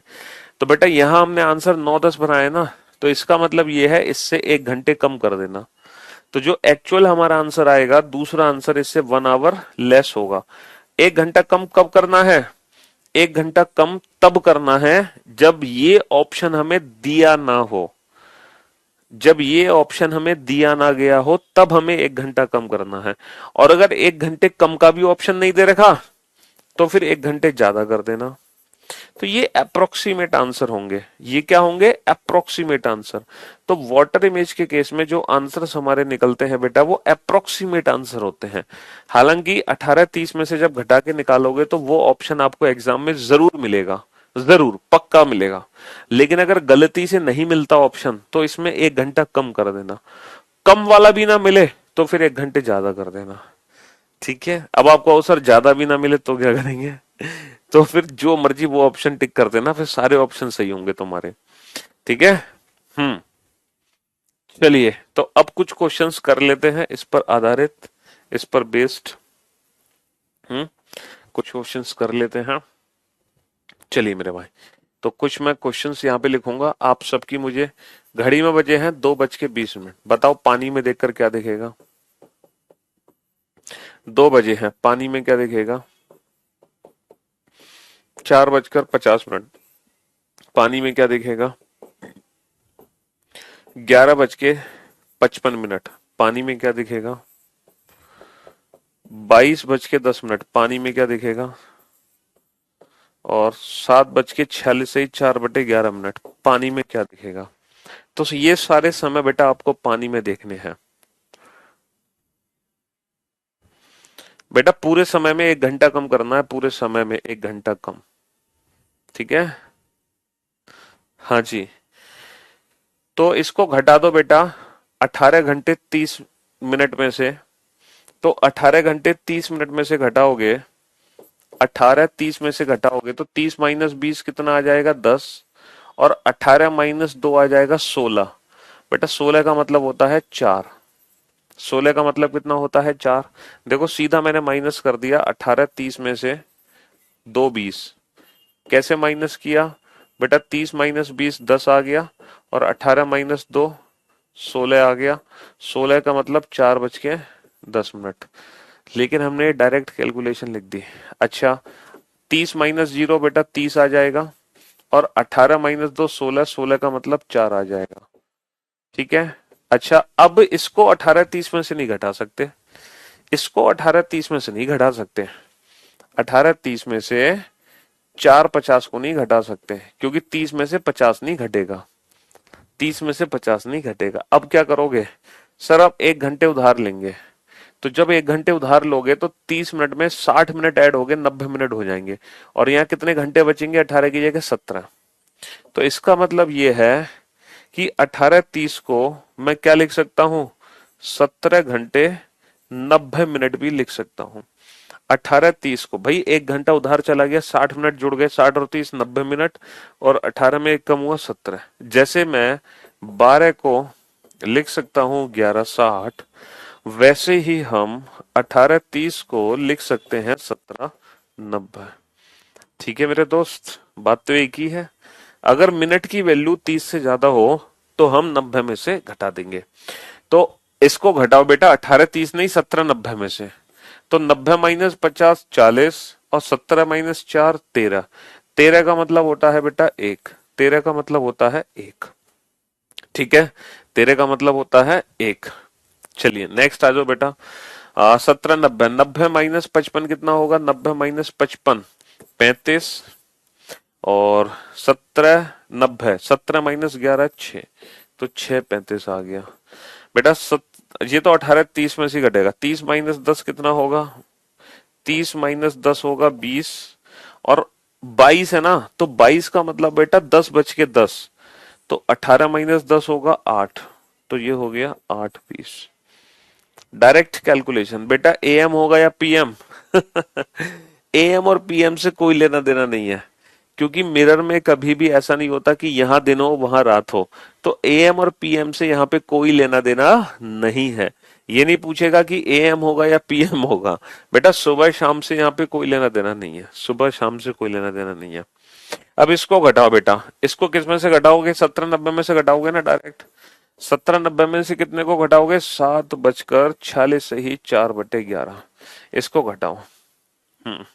तो बेटा यहां हमने आंसर 9-10 बनाया ना, तो इसका मतलब ये है इससे 1 घंटे कम कर देना। तो जो एक्चुअल हमारा आंसर आएगा, दूसरा आंसर इससे 1 आवर लेस होगा। 1 घंटा कम कब करना है। 1 घंटा कम तब करना है जब ये ऑप्शन हमें दिया ना हो। जब ये ऑप्शन हमें दिया ना गया हो तब हमें 1 घंटा कम करना है। और अगर 1 घंटे कम का भी ऑप्शन नहीं दे रखा तो फिर 1 घंटे ज्यादा कर देना। तो ये अप्रोक्सीमेट आंसर होंगे। ये क्या होंगे, अप्रोक्सीमेट आंसर। तो वाटर इमेज के केस में जो आंसर्स हमारे निकलते हैं बेटा वो अप्रोक्सीमेट आंसर होते हैं। हालांकि 18-30 में से जब घटा के निकालोगे तो वो ऑप्शन आपको एग्जाम में जरूर मिलेगा, जरूर पक्का मिलेगा। लेकिन अगर गलती से नहीं मिलता ऑप्शन तो इसमें 1 घंटा कम कर देना। कम वाला भी ना मिले तो फिर 1 घंटे ज्यादा कर देना। ठीक है, अब आपको अवसर ज्यादा भी ना मिले तो क्या करेंगे? तो फिर जो मर्जी वो ऑप्शन टिक कर देना, फिर सारे ऑप्शन सही होंगे तुम्हारे। ठीक है। हम्म। चलिए, तो अब कुछ क्वेश्चंस कर लेते हैं इस पर आधारित, इस पर बेस्ड। हम्म। कुछ क्वेश्चंस कर लेते हैं। चलिए मेरे भाई, तो कुछ मैं क्वेश्चंस यहाँ पे लिखूंगा, आप सबकी मुझे, घड़ी में बजे हैं 2:20, बताओ पानी में देखकर क्या दिखेगा? 2 बजे हैं, पानी में क्या दिखेगा? 4:50, पानी में क्या दिखेगा? 11:55, पानी में क्या दिखेगा? 22:10, पानी में क्या दिखेगा? और 7:46, 4/11, पानी में क्या दिखेगा? तो ये सारे समय बेटा आपको पानी में देखने हैं। बेटा पूरे समय में 1 घंटा कम करना है, पूरे समय में 1 घंटा कम। ठीक है। हाँ जी। तो इसको घटा दो बेटा 18 घंटे 30 मिनट में से। तो 18 घंटे 30 मिनट में से घटाओगे, 18 30 में से घटाओगे तो 30 - 20 कितना आ जाएगा? 10। और 18 - 2 आ जाएगा 16। बेटा 16 का मतलब होता है 4। 16 का मतलब कितना होता है? 4। देखो सीधा मैंने माइनस कर दिया, 18 30 में से 2 20। कैसे माइनस किया? बेटा 30 - 20 10 आ गया, और 18 - 2 16 आ गया। 16 का मतलब 4:10। लेकिन हमने डायरेक्ट कैलकुलेशन लिख दी। अच्छा, 30 - 0 बेटा 30 आ जाएगा, और 18 - 2 16, 16 का मतलब 4 आ जाएगा। ठीक है। अच्छा, अब इसको 18 30 में से नहीं घटा सकते, इसको 18 30 में से नहीं घटा सकते, 18 30 में से 4 50 को नहीं घटा सकते, क्योंकि 30 में से 50 नहीं घटेगा, 30 में से 50 नहीं घटेगा। अब क्या करोगे? सर आप 1 घंटे उधार लेंगे, तो जब 1 घंटे उधार लोगे तो 30 मिनट में 60 मिनट ऐड हो गए, 90 मिनट हो जाएंगे, और यहाँ कितने घंटे बचेंगे? 18 की जगह 17। तो इसका मतलब ये है कि 18 30 को मैं क्या लिख सकता हूं? 17 घंटे 90 मिनट भी लिख सकता हूं। 18 30 को भाई 1 घंटा उधार चला गया, 60 मिनट जुड़ गए, 60 और 30 90 मिनट, और 18 में एक कम हुआ 17। जैसे मैं 12 को लिख सकता हूं 11:60, वैसे ही हम 18 30 को लिख सकते हैं 17:90। ठीक है मेरे दोस्त, बात तो एक ही है। अगर मिनट की वैल्यू 30 से ज्यादा हो तो हम 90 में से घटा देंगे। तो इसको घटाओ बेटा 18 30 नहीं, 17 90 में से। तो 90 - 50 40, और 17 - 4 13। 13 का मतलब होता है बेटा 1, 13 का मतलब होता है 1। ठीक है, 13 का मतलब होता है 1। चलिए नेक्स्ट आ जाओ बेटा। 17 90, 90 - 55 कितना होगा? 90 - 55 35, और 17 90, 17 - 11 6, तो 6 35 आ गया बेटा। ये तो 18 30 में से घटेगा, 30 - 10 कितना होगा? 30 - 10 होगा 20, और 22 है ना, तो 22 का मतलब बेटा 10:10, तो 18 - 10 होगा 8, तो ये हो गया 8:20। डायरेक्ट कैलकुलेशन बेटा, एएम होगा या पीएम? एएम और पीएम से कोई लेना देना नहीं है, क्योंकि मिरर में कभी भी ऐसा नहीं होता कि यहां दिन हो वहां रात हो। तो एएम और पीएम से यहाँ पे कोई लेना देना नहीं है। ये नहीं पूछेगा कि एएम होगा या पीएम होगा। बेटा सुबह शाम से यहाँ पे कोई लेना देना नहीं है, सुबह शाम से कोई लेना देना नहीं है। अब इसको घटाओ बेटा, इसको किस में से घटाओगे? 17 90 में से घटाओगे ना डायरेक्ट। 17 90 में से कितने को घटाओगे? 7:46 से ही 4/11। इसको घटाओ। हम्म।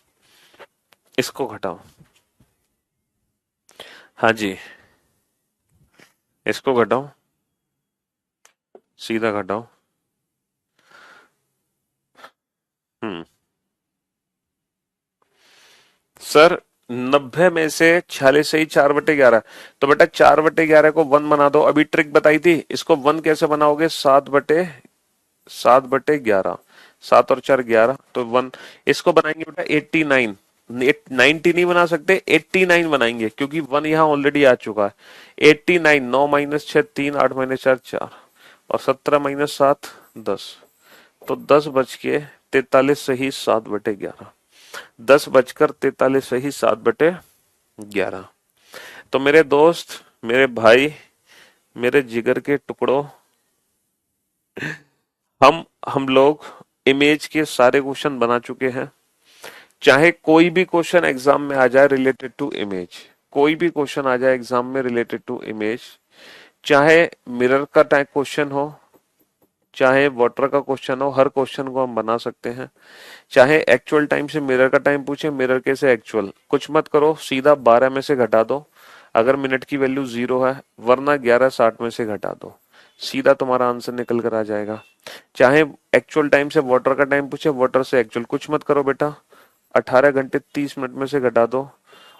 इसको घटाओ। हाँ जी, इसको घटाओ, सीधा घटाओ। हम्म। सर 90 में से 46 से ही 4/11, तो बेटा 4/11 को 1 बना दो। अभी ट्रिक बताई थी, इसको 1 कैसे बनाओगे? 7/11, 7 और 4 11, तो 1। इसको बनाएंगे बेटा 89, 90 नहीं बना सकते, 89 बनाएंगे, क्योंकि 1 यहाँ ऑलरेडी आ चुका है। 89, 9 - 6 3, 8 - 4 4, और 17 - 7 10, तो 10 बज के 43 सही 7/11, 10:43 सही 7/11। तो मेरे दोस्त, मेरे भाई, मेरे जिगर के टुकड़ों, हम लोग इमेज के सारे क्वेश्चन बना चुके हैं। चाहे कोई भी क्वेश्चन एग्जाम में आ जाए रिलेटेड टू इमेज, कोई भी क्वेश्चन आ जाए एग्जाम में रिलेटेड टू इमेज, चाहे मिरर का टाइप क्वेश्चन हो, चाहे वाटर का क्वेश्चन हो, हर क्वेश्चन को हम बना सकते हैं। चाहे एक्चुअल टाइम से मिरर का टाइम पूछे, मिरर के से एक्चुअल, कुछ मत करो, सीधा 12 में से घटा दो अगर मिनट की वैल्यू 0 है, वरना 11:60 में से घटा दो, सीधा तुम्हारा आंसर निकल कर आ जाएगा। चाहे एक्चुअल टाइम से वाटर का टाइम पूछे, वाटर से एक्चुअल, कुछ मत करो बेटा, 18 घंटे 30 मिनट में से घटा दो,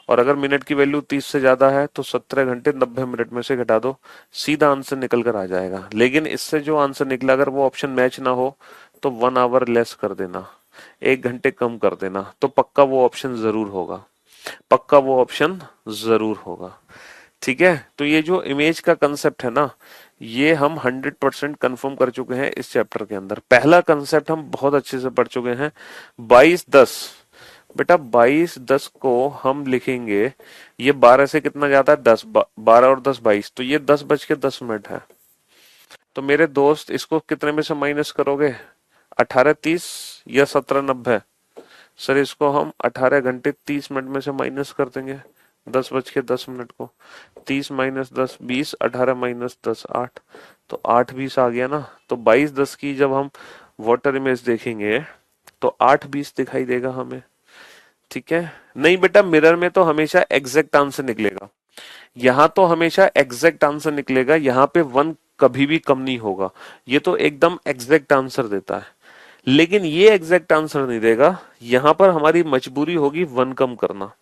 और अगर मिनट की वैल्यू 30 से ज्यादा है तो 17 घंटे 90 मिनट में से घटा दो, सीधा आंसर निकल कर आ जाएगा। लेकिन इससे जो आंसर निकला अगर वो ऑप्शन मैच ना हो तो 1 आवर लेस कर देना, 1 घंटे कम कर देना, तो पक्का वो ऑप्शन जरूर होगा, पक्का वो ऑप्शन जरूर होगा। ठीक है, तो ये जो इमेज का कंसेप्ट है ना, ये हम 100% कंफर्म कर चुके हैं इस चैप्टर के अंदर। पहला कंसेप्ट हम बहुत अच्छे से पढ़ चुके हैं, 22:10। बेटा 22:10 को हम लिखेंगे, ये 12 से कितना जाता है 10, 12 और 10 22, तो ये 10:10 है। तो मेरे दोस्त इसको कितने में से माइनस करोगे, 18:30 या 17:90? सर इसको हम 18 घंटे 30 मिनट में से माइनस कर देंगे 10:10 को। 30 माइनस 10 20, 18 माइनस 10 8, तो 8:20 आ गया ना। तो 22:10 की जब हम वाटर इमेज देखेंगे तो 8:20 दिखाई देगा हमें। ठीक है, नहीं बेटा मिरर में तो हमेशा एग्जैक्ट आंसर निकलेगा, यहाँ तो हमेशा एग्जैक्ट आंसर निकलेगा, यहाँ पे 1 कभी भी कम नहीं होगा, ये तो एकदम एग्जैक्ट आंसर देता है। लेकिन ये एग्जैक्ट आंसर नहीं देगा, यहां पर हमारी मजबूरी होगी 1 कम करना,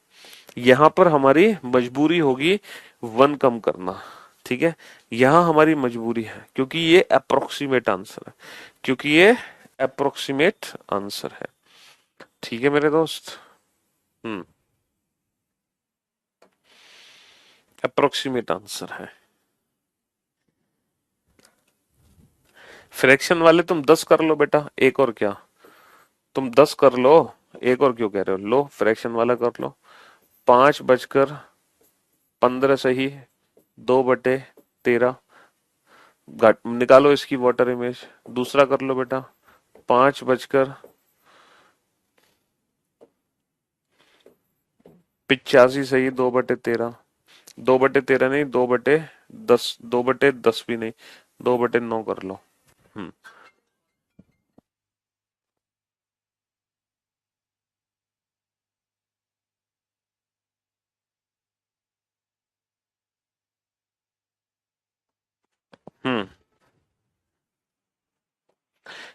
यहां पर हमारी मजबूरी होगी 1 कम करना। ठीक है, यहां हमारी मजबूरी है क्योंकि ये अप्रोक्सीमेट आंसर है, क्योंकि ये अप्रोक्सीमेट आंसर है। ठीक है मेरे दोस्त, अप्रोक्सीमेट आंसर है। फ्रैक्शन वाले तुम 10 कर लो बेटा, एक और क्या, तुम 10 कर लो, एक और क्यों कह रहे हो, लो फ्रैक्शन वाला कर लो। 5:15 सही 2/13, निकालो इसकी वाटर इमेज। दूसरा कर लो बेटा, 5:85 सही 2/13, 2/13 नहीं 2/10, 2/10 भी नहीं, 2/9 कर लो। हम्म हम्म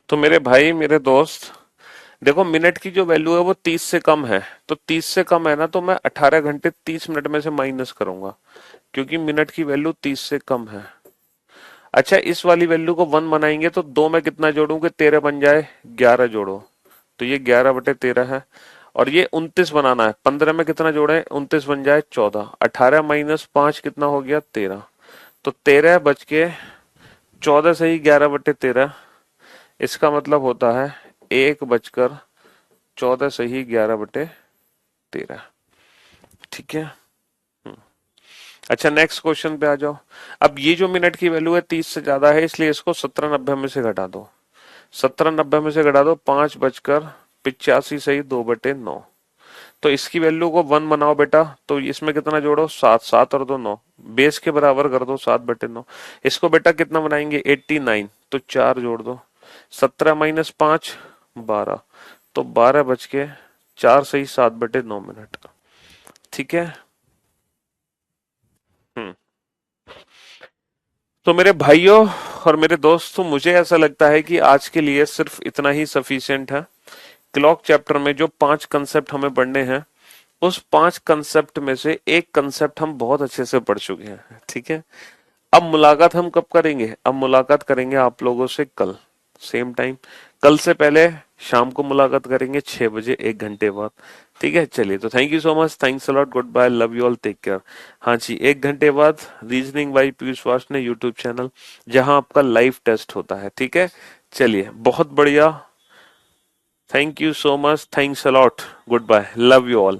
तो मेरे भाई, मेरे दोस्त, देखो मिनट की जो वैल्यू है वो 30 से कम है, तो 30 से कम है ना, तो मैं 18 घंटे 30 मिनट में से माइनस करूंगा, क्योंकि मिनट की वैल्यू 30 से कम है। अच्छा, इस वाली वैल्यू को 1 बनाएंगे तो 2 में कितना जोड़ूं कि 13 बन जाए, 11 जोड़ो, तो ये 11/13 है। और ये 29 बनाना है, 15 में कितना जोड़े, 29 बन जाए 14, 18 माइनस 5 कितना हो गया 13, तो 13 बच के 14 सही 11/13, इसका मतलब होता है 1:14 सही 11/13। ठीक है, अच्छा नेक्स्ट क्वेश्चन पे आ जाओ। अब ये जो मिनट की वैल्यू है 30 से ज्यादा है, इसलिए इसको 17:90 में से घटा दो, 17:90 में से घटा दो, 5:85 सही 2/9, तो इसकी वैल्यू को 1 बनाओ बेटा, तो इसमें कितना जोड़ो 7, 7 और 2 9, बेस के बराबर कर दो 7/9। इसको बेटा कितना बनाएंगे 89, तो 4 जोड़ दो, 17 माइनस 5 12, तो 12 बच के 4 सही 7/9 मिनट। ठीक है, हम्म तो मेरे भाइयों और मेरे दोस्तों, मुझे ऐसा लगता है कि आज के लिए सिर्फ इतना ही सफिशिएंट है। क्लॉक चैप्टर में जो 5 कंसेप्ट हमें पढ़ने हैं, उस 5 कंसेप्ट में से एक कंसेप्ट हम बहुत अच्छे से पढ़ चुके हैं। ठीक है, अब मुलाकात हम कब करेंगे, अब मुलाकात करेंगे आप लोगों से कल सेम टाइम, कल से पहले शाम को मुलाकात करेंगे 6 बजे, 1 घंटे बाद। ठीक है, चलिए, तो thank you so much, thanks a lot, good bye, love you all, take care. हाँ जी, 1 घंटे बाद reasoning by Piyush Varshney YouTube channel, जहां आपका लाइव टेस्ट होता है। ठीक है, चलिए, बहुत बढ़िया। Thank you so much, thanks a lot, good bye, love you all.